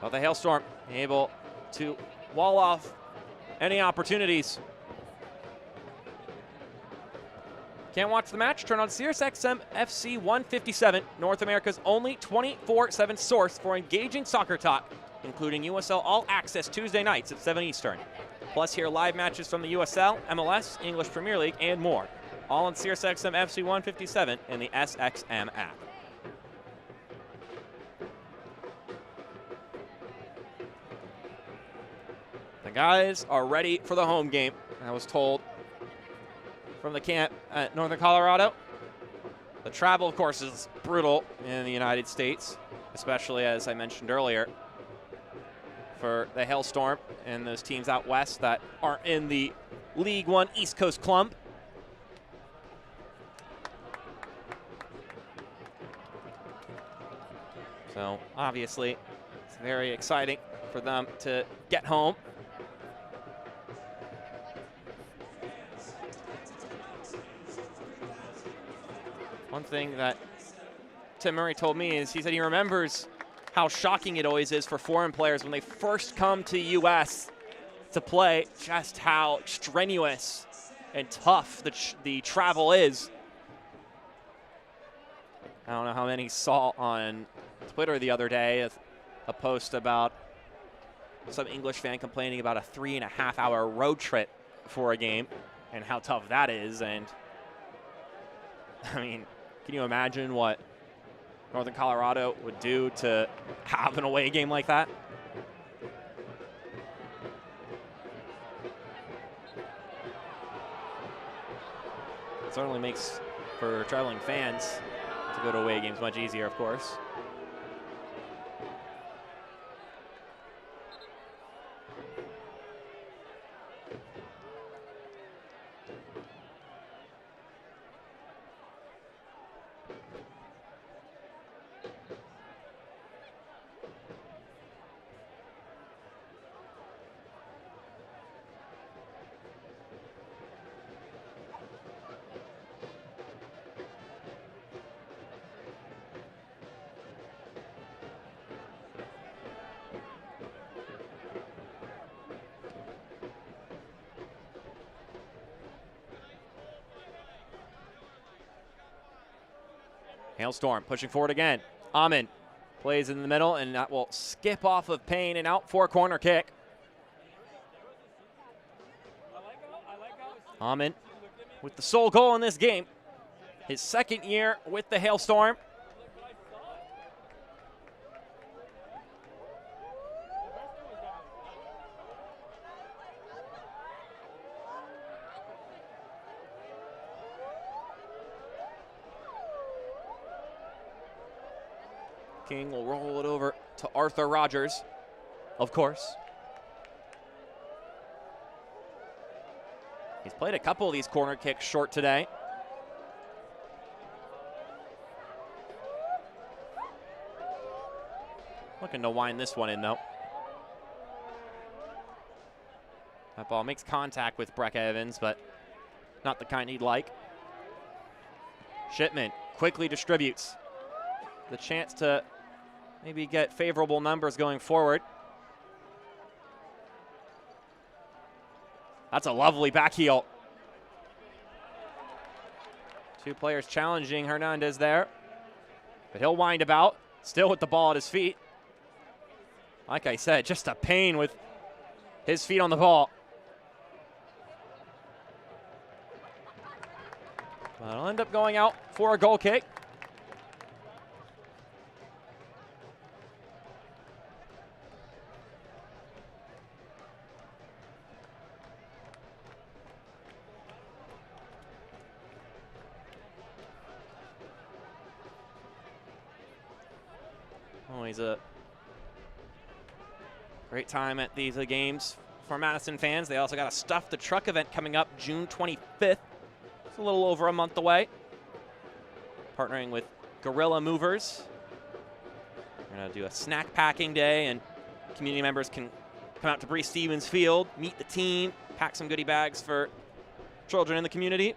But the Hailstorm able to wall off any opportunities. Can't watch the match? Turn on SiriusXM FC 157, North America's only 24/7 source for engaging soccer talk, including USL All Access Tuesday nights at 7 Eastern. Plus, hear live matches from the USL, MLS, English Premier League, and more. All on SiriusXM FC 157 and the SXM app. The guys are ready for the home game, I was told from the camp at Northern Colorado. The travel, of course, is brutal in the United States, especially, as I mentioned earlier, for the Hailstorm and those teams out west that aren't in the League One East Coast clump. So obviously, it's very exciting for them to get home. One thing that Tim Murray told me is he said he remembers how shocking it always is for foreign players when they first come to U.S. to play, just how strenuous and tough the travel is. I don't know how many saw on Twitter the other day a post about some English fan complaining about a 3.5-hour road trip for a game and how tough that is. And I mean, can you imagine what Northern Colorado would do to have an away game like that? It certainly makes for traveling fans to go to away games much easier, of course. Hailstorm pushing forward again. Amin plays in the middle, and that will skip off of Payne and out for a corner kick. Amon with the sole goal in this game. His second year with the Hailstorm. King will roll it over to Arthur Rogers, of course. He's played a couple of these corner kicks short today. Looking to wind this one in, though. That ball makes contact with Breck Evans, but not the kind he'd like. Shipman quickly distributes. The chance to maybe get favorable numbers going forward. That's a lovely back heel. Two players challenging Hernandez there. But he'll wind about, still with the ball at his feet. Like I said, just a pain with his feet on the ball. But it'll end up going out for a goal kick. Always a great time at these games for Madison fans. They also got a Stuff the Truck event coming up June 25th. It's a little over a month away. Partnering with Gorilla Movers. We're going to do a snack packing day, and community members can come out to Breese Stevens Field, meet the team, pack some goodie bags for children in the community.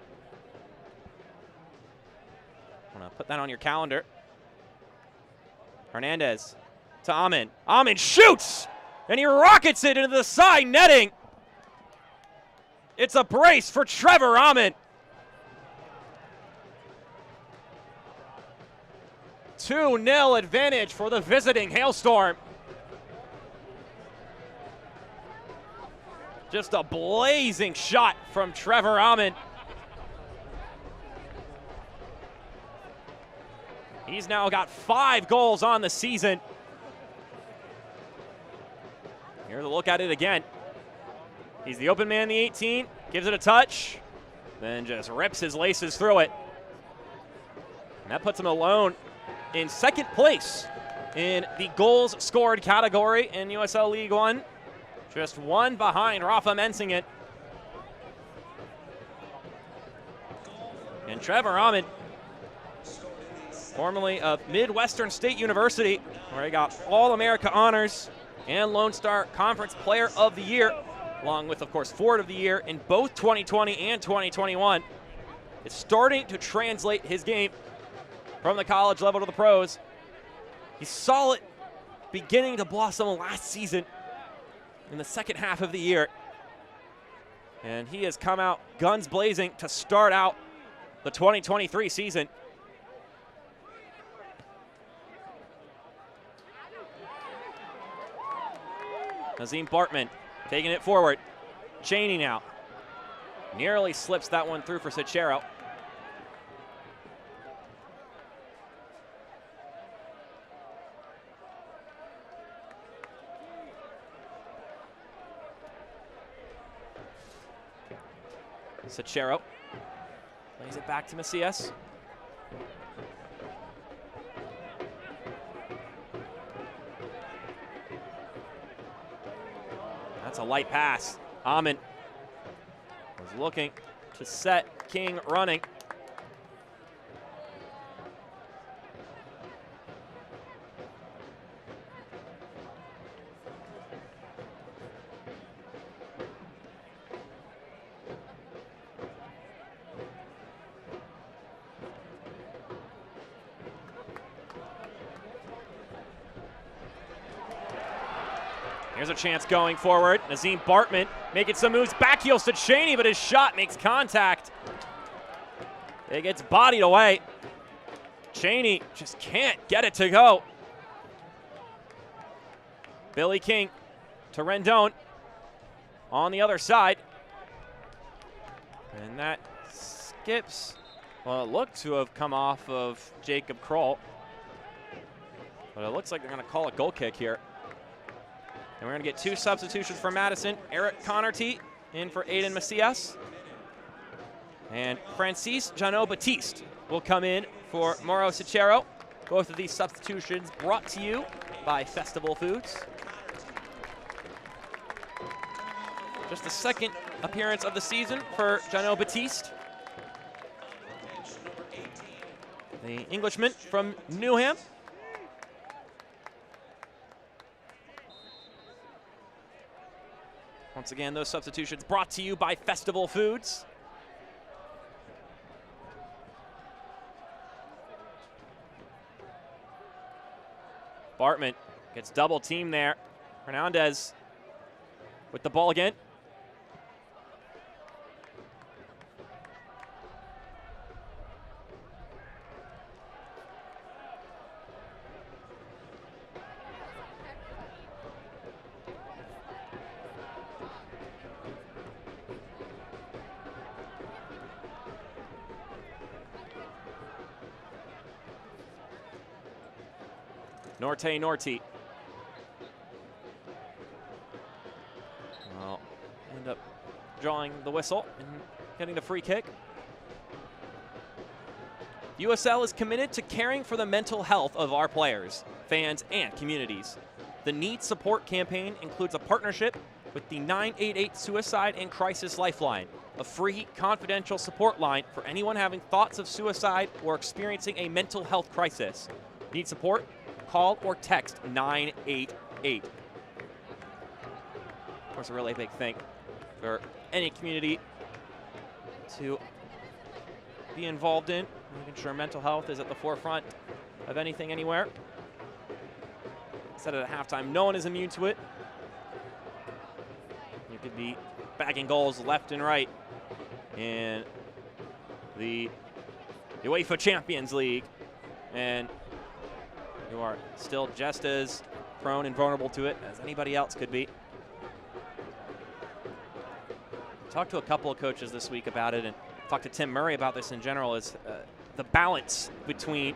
I'm going to put that on your calendar. Hernandez to Amon. Amon shoots, and he rockets it into the side netting. It's a brace for Trevor Amon. 2-0 advantage for the visiting Hailstorm. Just a blazing shot from Trevor Amon. He's now got 5 goals on the season. Here's a look at it again. He's the open man in the 18, gives it a touch, then just rips his laces through it. And that puts him alone in second place in the goals scored category in USL League One. Just one behind Rafa Mensingen. And Trevor Amon, formerly of Midwestern State University, where he got All-America honors and Lone Star Conference Player of the Year, along with, of course, Forward of the Year in both 2020 and 2021. Is starting to translate his game from the college level to the pros. He saw it beginning to blossom last season in the second half of the year. And he has come out guns blazing to start out the 2023 season. Nazim Bartman taking it forward. Cheney now. Nearly slips that one through for Sachero. Sachero plays it back to Macias. That's a light pass. Amon was looking to set King running. Here's a chance going forward. Nazim Bartman making some moves. Back heels to Cheney, but his shot makes contact. It gets bodied away. Cheney just can't get it to go. Billy King to Rendon on the other side. that skips. Well, it looked to have come off of Jacob Kroll. But it looks like they're going to call a goal kick here. And we're going to get 2 substitutions for Madison. Eric Connerty in for Aiden Macias. And Francis Janot-Baptiste will come in for Mauro Cicero. Both of these substitutions brought to you by Festival Foods. Just the second appearance of the season for Janot-Baptiste. The Englishman from Newham. Once again, those substitutions brought to you by Festival Foods. Bartman gets double teamed there. Hernandez with the ball again. Norte. Well, end up drawing the whistle and getting the free kick. USL is committed to caring for the mental health of our players, fans, and communities. The Need Support campaign includes a partnership with the 988 Suicide and Crisis Lifeline, a free, confidential support line for anyone having thoughts of suicide or experiencing a mental health crisis. Need support? Call or text 988. Of course, a really big thing for any community to be involved in, making sure mental health is at the forefront of anything, anywhere. Said it at halftime, no one is immune to it. You could be bagging goals left and right in the UEFA Champions League, and you are still just as prone and vulnerable to it as anybody else could be. Talked to a couple of coaches this week about it, and talked to Tim Murray about this in general, is the balance between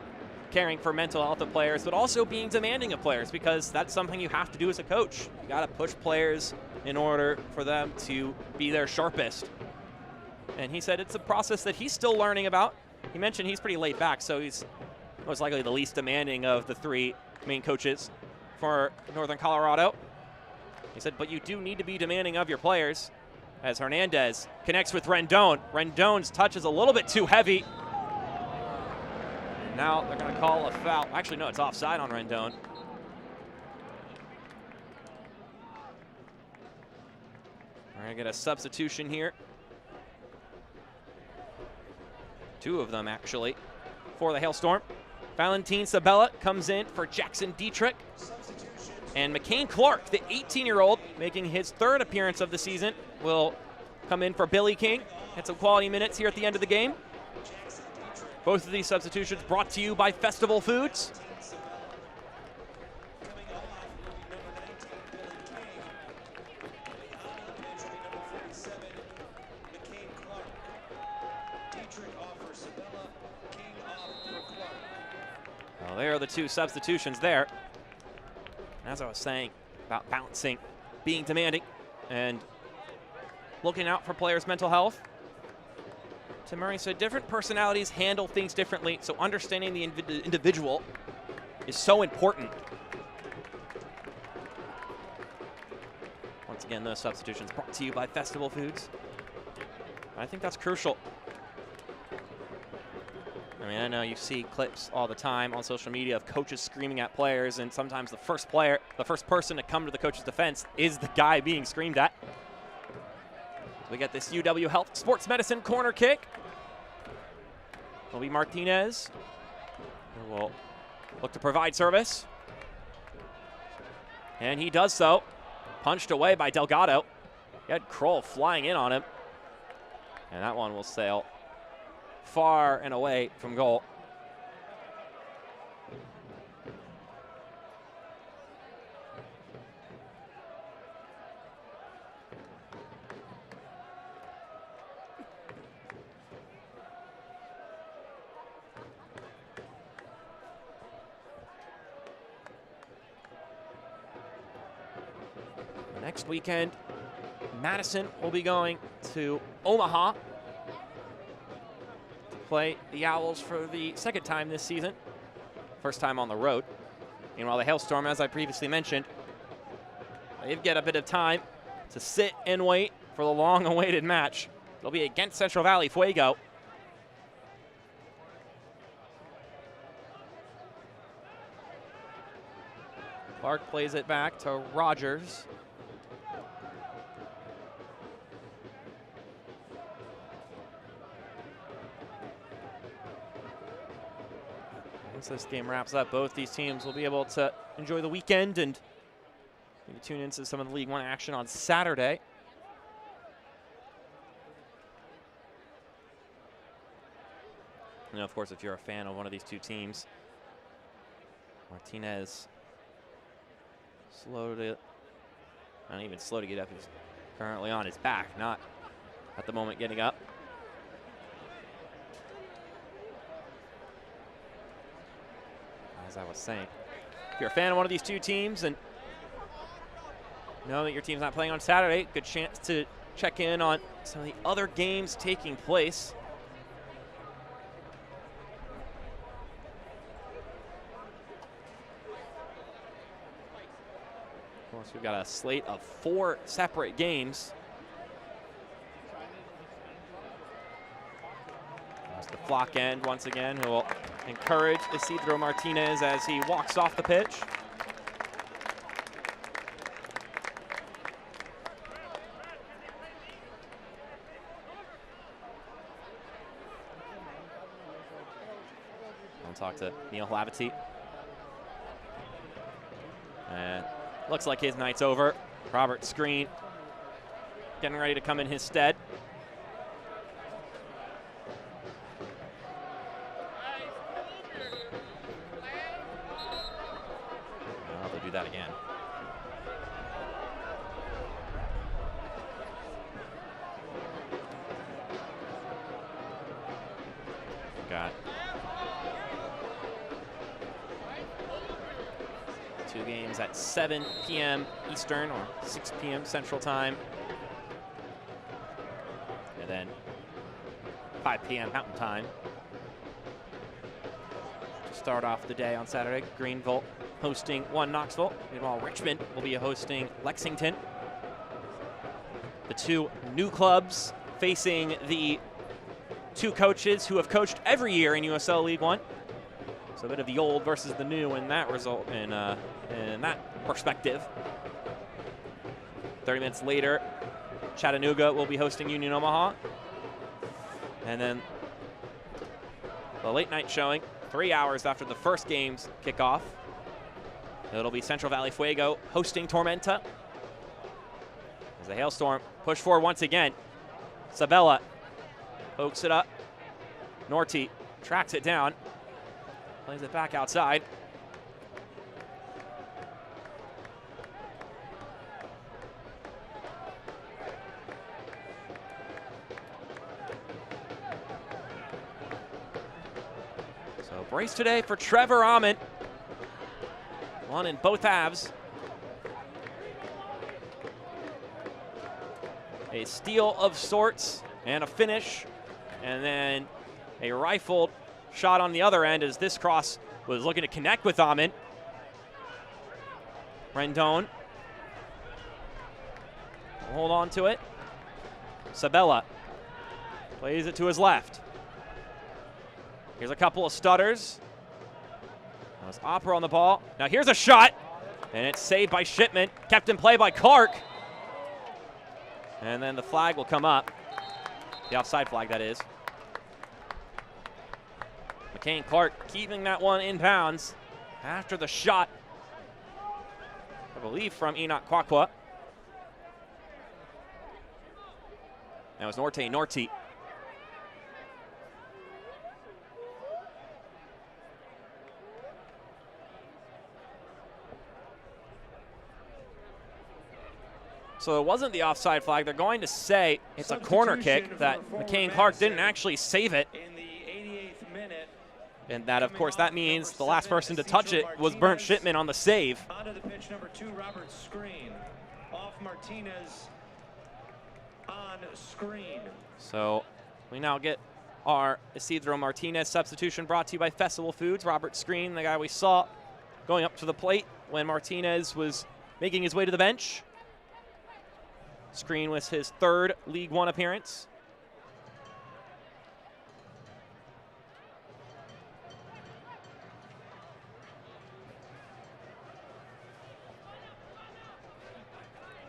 caring for mental health of players, but also being demanding of players, because that's something you have to do as a coach. You got to push players in order for them to be their sharpest. And he said it's a process that he's still learning about. He mentioned he's pretty laid back, so he's most likely the least demanding of the 3 main coaches for Northern Colorado. He said, but you do need to be demanding of your players, as Hernandez connects with Rendon. Rendon's touch is a little bit too heavy. Now they're going to call a foul. Actually, no, it's offside on Rendon. We're going to get a substitution here. 2 of them, actually, for the Hailstorm. Valentin Sabella comes in for Jackson Dietrich. And McCain Clark, the 18-year-old, making his 3rd appearance of the season, will come in for Billy King. Had some quality minutes here at the end of the game. Both of these substitutions brought to you by Festival Foods. Well, there are the 2 substitutions there. As I was saying about balancing, being demanding, and looking out for players' mental health. Tim Murray said different personalities handle things differently, so understanding the individual is so important. Once again, those substitutions brought to you by Festival Foods. I think that's crucial. I mean, I know you see clips all the time on social media of coaches screaming at players, and sometimes the first person to come to the coach's defense is the guy being screamed at. We get this UW Health Sports Medicine corner kick. It'll be Martinez, who will look to provide service. And he does so. Punched away by Delgado. He had Kroll flying in on him. And that one will sail far and away from goal. Next weekend, Madison will be going to Omaha to play the Owls for the second time this season. First time on the road. Meanwhile, the Hailstorm, as I previously mentioned, they get a bit of time to sit and wait for the long-awaited match. It'll be against Central Valley Fuego. Clark plays it back to Rogers. Once this game wraps up, both these teams will be able to enjoy the weekend and maybe tune into some of the League One action on Saturday. And of course, if you're a fan of one of these two teams, Martinez not even slow to get up. He's currently on his back, not at the moment getting up. As I was saying, if you're a fan of one of these two teams and know that your team's not playing on Saturday, good chance to check in on some of the other games taking place. Of course, we've got a slate of 4 separate games. There's the flock end once again, who will encourage Isidro Martinez as he walks off the pitch. I'll talk to Neil Lavity. And looks like his night's over. Robert Screen getting ready to come in his stead. Well, they'll do that again. Got 2 games at 7 p.m. Eastern or 6 p.m. Central Time. And then 5 p.m. Mountain Time. To start off the day on Saturday, Greenville hosting Knoxville. Meanwhile, Richmond will be hosting Lexington. The 2 new clubs facing the 2 coaches who have coached every year in USL League One. So a bit of the old versus the new in that result, in that perspective. 30 minutes later, Chattanooga will be hosting Union Omaha. And then the late night showing, 3 hours after the first games kick off. It'll be Central Valley Fuego hosting Tormenta. As the Hailstorm push forward once again. Sabella pokes it up. Norty tracks it down. Plays it back outside. So brace today for Trevor Amon. One in both halves. A steal of sorts and a finish. And then a rifled shot on the other end as this cross was looking to connect with Amon. Rendon. Hold on to it. Sabella plays it to his left. Here's a couple of stutters. That was Opera on the ball. Now here's a shot, and it's saved by Shipman. Kept in play by Clark. And then the flag will come up. The offside flag, that is. McCain Clark keeping that one in bounds after the shot, I believe, from Enoch Kwakwa. That was Norty. So it wasn't the offside flag. They're going to say it's a corner kick, that McCain Clark didn't actually save it. In the 88th minute. And that, of course, that means the last person to touch it was Bernd Shipman on the save. Onto the pitch, number 2, Robert Screen. off Martinez on screen. So we now get our Isidro Martinez substitution brought to you by Festival Foods. Robert Screen, the guy we saw going up to the plate when Martinez was making his way to the bench. Screen was his third League One appearance.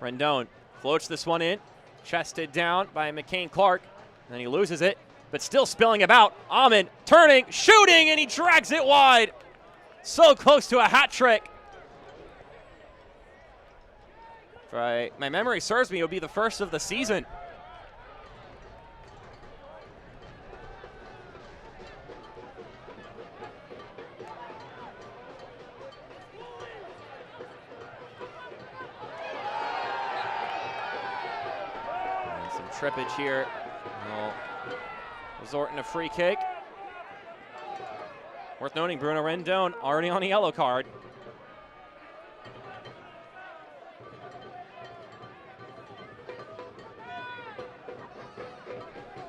Rendon floats this one in, chested down by McCain Clark, then he loses it, but still spilling about. Amon turning, shooting, and he drags it wide. So close to a hat trick. If my memory serves me, it would be the first of the season. And some trippage here. We'll resort in a free kick. Worth noting, Bruno Rendon already on a yellow card.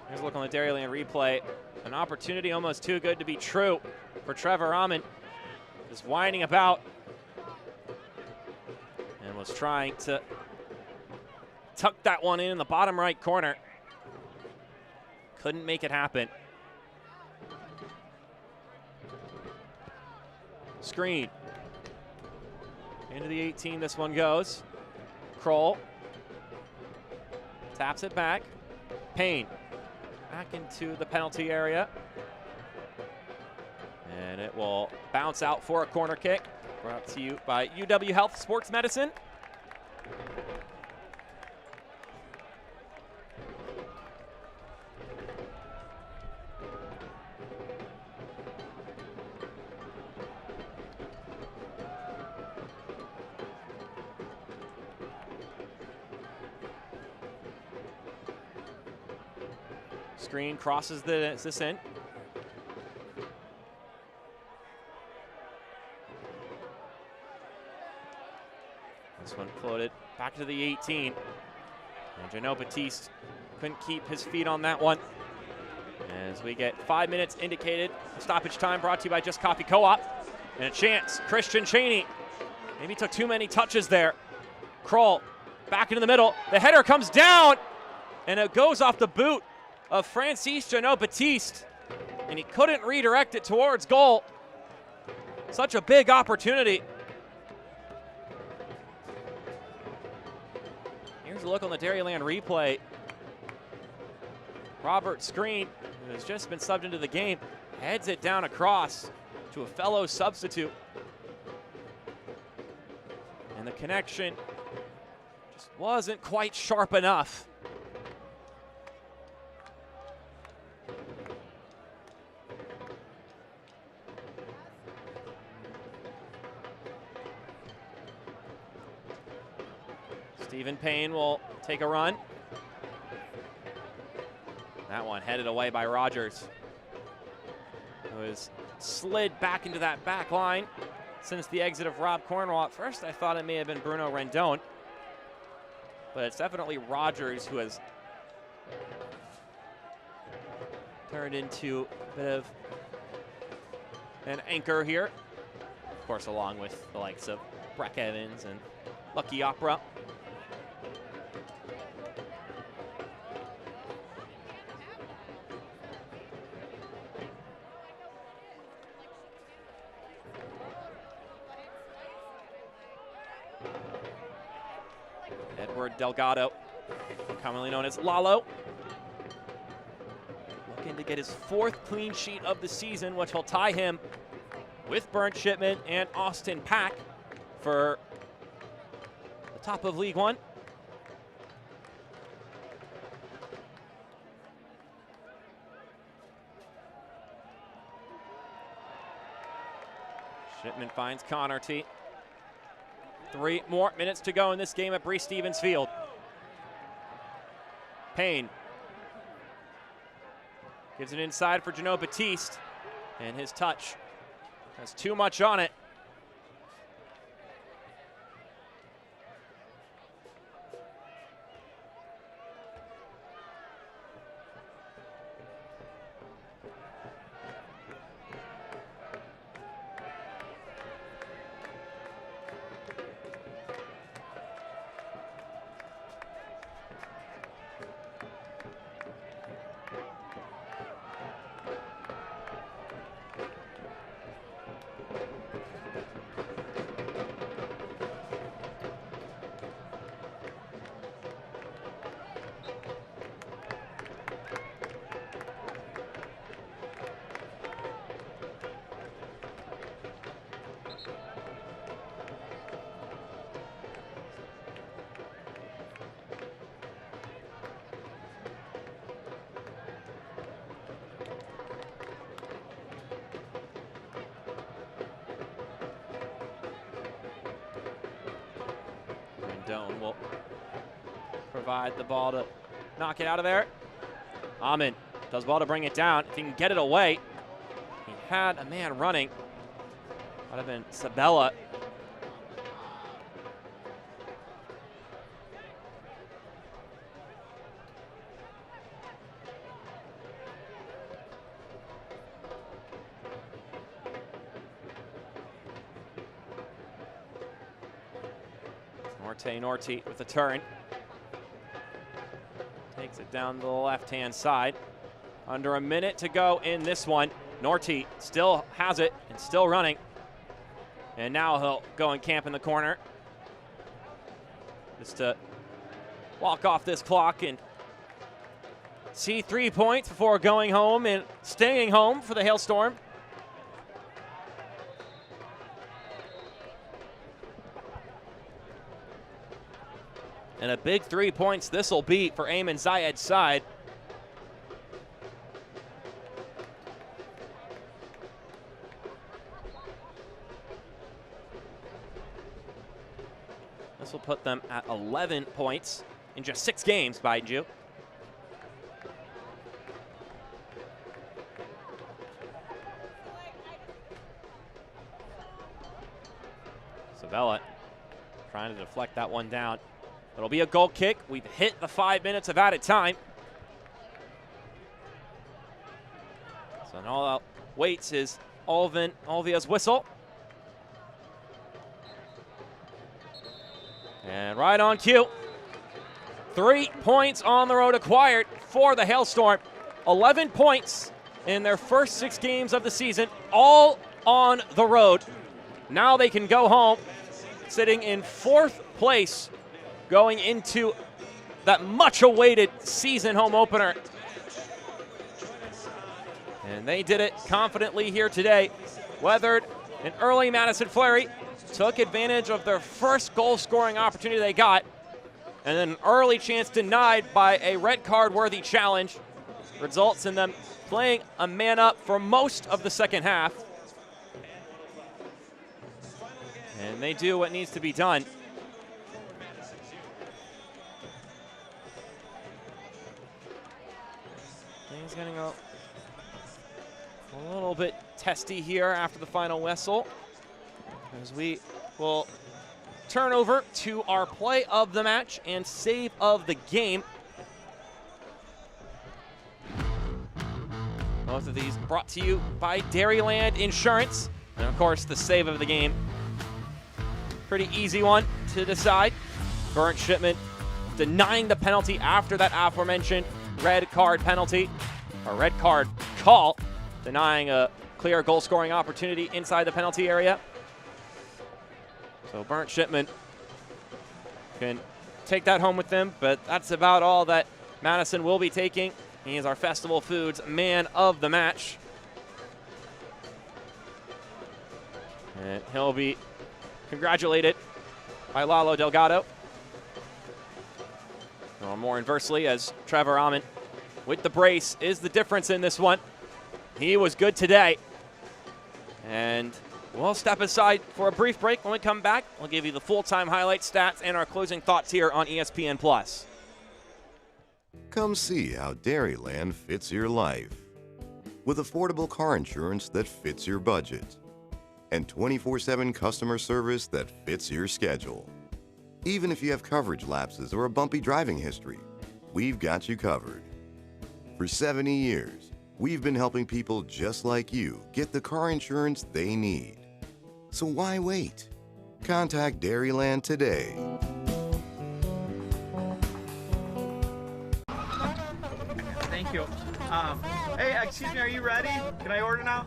Here's a look on the Dairyland replay. An opportunity almost too good to be true for Trevor Amon. Just winding about and was trying to tuck that one in the bottom right corner. Couldn't make it happen. Screen. Into the 18, this one goes. Kroll. Taps it back. Payne. Back into the penalty area. And it will bounce out for a corner kick. Brought to you by UW Health Sports Medicine. Screen crosses this in. This one floated back to the 18. And Jeannot Baptiste couldn't keep his feet on that one. As we get 5 minutes indicated. Stoppage time brought to you by Just Coffee Co-op. And a chance. Christian Cheney. Maybe took too many touches there. Kroll back into the middle. The header comes down. And it goes off the boot of Francis Jeannot Baptiste, and he couldn't redirect it towards goal. Such a big opportunity. Here's a look on the Dairyland replay. Robert Screen, who has just been subbed into the game, heads it down across to a fellow substitute. And the connection just wasn't quite sharp enough. Stephen Payne will take a run. That one headed away by Rogers, who has slid back into that back line since the exit of Rob Cornwall. At first, I thought it may have been Bruno Rendon, but it's definitely Rogers who has turned into a bit of an anchor here. Of course, along with the likes of Breck Evans and Lucky Opera. Delgado, commonly known as Lalo, looking to get his fourth clean sheet of the season, which will tie him with Bernd Shipman and Austin Pack for the top of League One. Shipman finds Connerty. 3 more minutes to go in this game at Breese Stevens Field. Payne gives it inside for Jeannot Baptiste, and his touch has too much on it. Doan will provide the ball to knock it out of there. Amon does well to bring it down. If he can get it away, he had a man running. Might have been Sabella. Norti with a turn. Takes it down the left-hand side. Under a minute to go in this one. Norti still has it and still running. And now he'll go and camp in the corner. Just to walk off this clock and see 3 points before going home and staying home for the Hailstorm. And a big 3 points this will be for Ayman Zayed's side. This will put them at 11 points in just 6 games, mind you. Sabella trying to deflect that one down. It'll be a goal kick. We've hit the 5 minutes of added time. So all that waits is Olvia's whistle. And right on cue. 3 points on the road acquired for the Hailstorm. 11 points in their first 6 games of the season, all on the road. Now they can go home, sitting in 4th place, going into that much-awaited season home opener. And they did it confidently here today. Weathered an early Madison flurry, took advantage of their first goal-scoring opportunity they got, and then an early chance denied by a red card-worthy challenge. Results in them playing a man up for most of the second half. And they do what needs to be done. Things getting a little bit testy here after the final whistle, as we will turn over to our play of the match and save of the game. Both of these brought to you by Dairyland Insurance. And of course, the save of the game. Pretty easy one to decide. Burnt Shipment denying the penalty after that aforementioned red card penalty, or red card call, denying a clear goal scoring opportunity inside the penalty area. So Burnt Shipment can take that home with them, but that's about all that Madison will be taking. He is our Festival Foods man of the match. And he'll be congratulated by Lalo Delgado. Or more inversely, as Trevor Amon with the brace is the difference in this one. He was good today. And we'll step aside for a brief break. When we come back, we'll give you the full-time highlights, stats, and our closing thoughts here on ESPN+. Come see how Dairyland fits your life. With affordable car insurance that fits your budget. And 24/7 customer service that fits your schedule. Even if you have coverage lapses or a bumpy driving history, we've got you covered. For 70 years, we've been helping people just like you get the car insurance they need. So why wait? Contact Dairyland today. Thank you. Hey, excuse me, are you ready? Can I order now?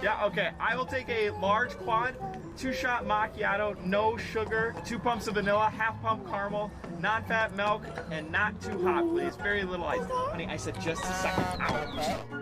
Yeah, okay. I will take a large quad, 2-shot macchiato, no sugar, 2 pumps of vanilla, half pump caramel, non-fat milk, and not too hot, please. Very little ice. Honey, I said just a second. Ow.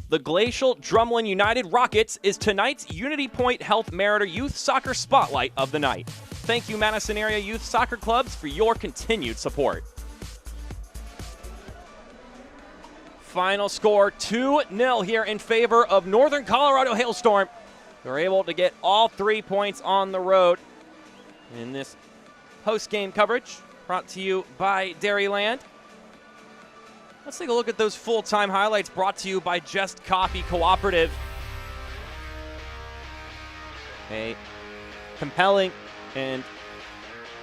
the Glacial Drumlin United Rockets is tonight's Unity Point Health Meritor Youth Soccer Spotlight of the night. Thank you, Madison area youth soccer clubs, for your continued support. Final score 2-0 here in favor of Northern Colorado Hailstorm. They're able to get all 3 points on the road in this post-game coverage brought to you by Dairyland. Let's take a look at those full-time highlights brought to you by Just Coffee Cooperative. A compelling and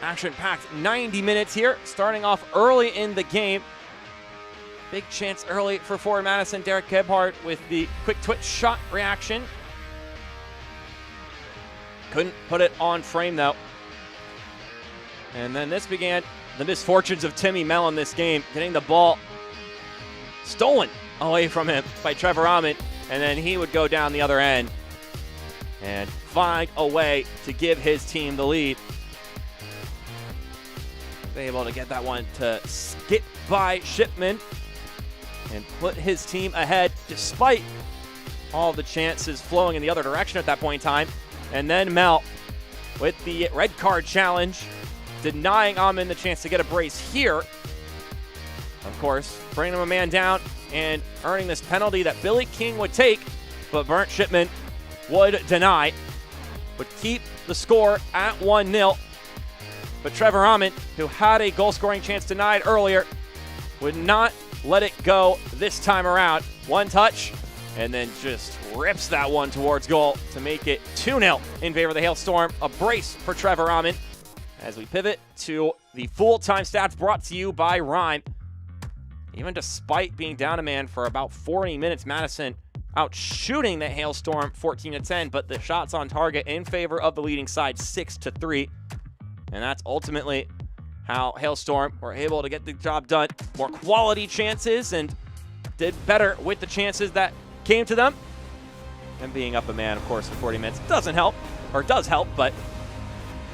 action-packed 90 minutes here, starting off early in the game. Big chance early for forward Madison, Derek Gebhardt with the quick twitch shot reaction. Couldn't put it on frame though. And then this began the misfortunes of Timmy Mellon this game, getting the ball stolen away from him by Trevor Ahmed, and then he would go down the other end and find a way to give his team the lead. Able to get that one to skip by Shipman and put his team ahead despite all the chances flowing in the other direction at that point in time. And then Mel with the red card challenge, denying Ahmed the chance to get a brace here. Of course, bringing a man down and earning this penalty that Billy King would take, but Bernd Shipman would deny, would keep the score at 1-0. But Trevor Ahmed, who had a goal-scoring chance denied earlier, would not let it go this time around. One touch, and then just rips that one towards goal to make it 2-0 in favor of the Hailstorm. A brace for Trevor Ahmed as we pivot to the full-time stats brought to you by Rhyme. Even despite being down a man for about 40 minutes, Madison out shooting the Hailstorm 14-10, but the shots on target in favor of the leading side 6-3. And that's ultimately how Hailstorm were able to get the job done. More quality chances and did better with the chances that came to them. And being up a man, of course, for 40 minutes doesn't help, or does help, but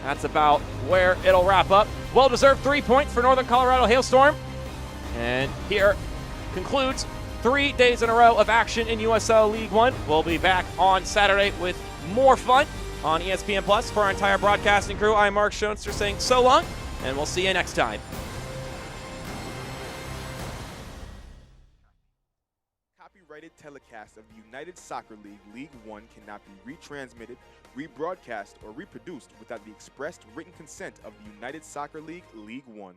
that's about where it'll wrap up. Well-deserved 3 points for Northern Colorado Hailstorm. And here concludes 3 days in a row of action in USL League One. We'll be back on Saturday with more fun on ESPN Plus. For our entire broadcasting crew, I'm Mark Schoenster saying so long, and we'll see you next time. Copyrighted telecast of the United Soccer League League One cannot be retransmitted, rebroadcast, or reproduced without the expressed written consent of the United Soccer League League One.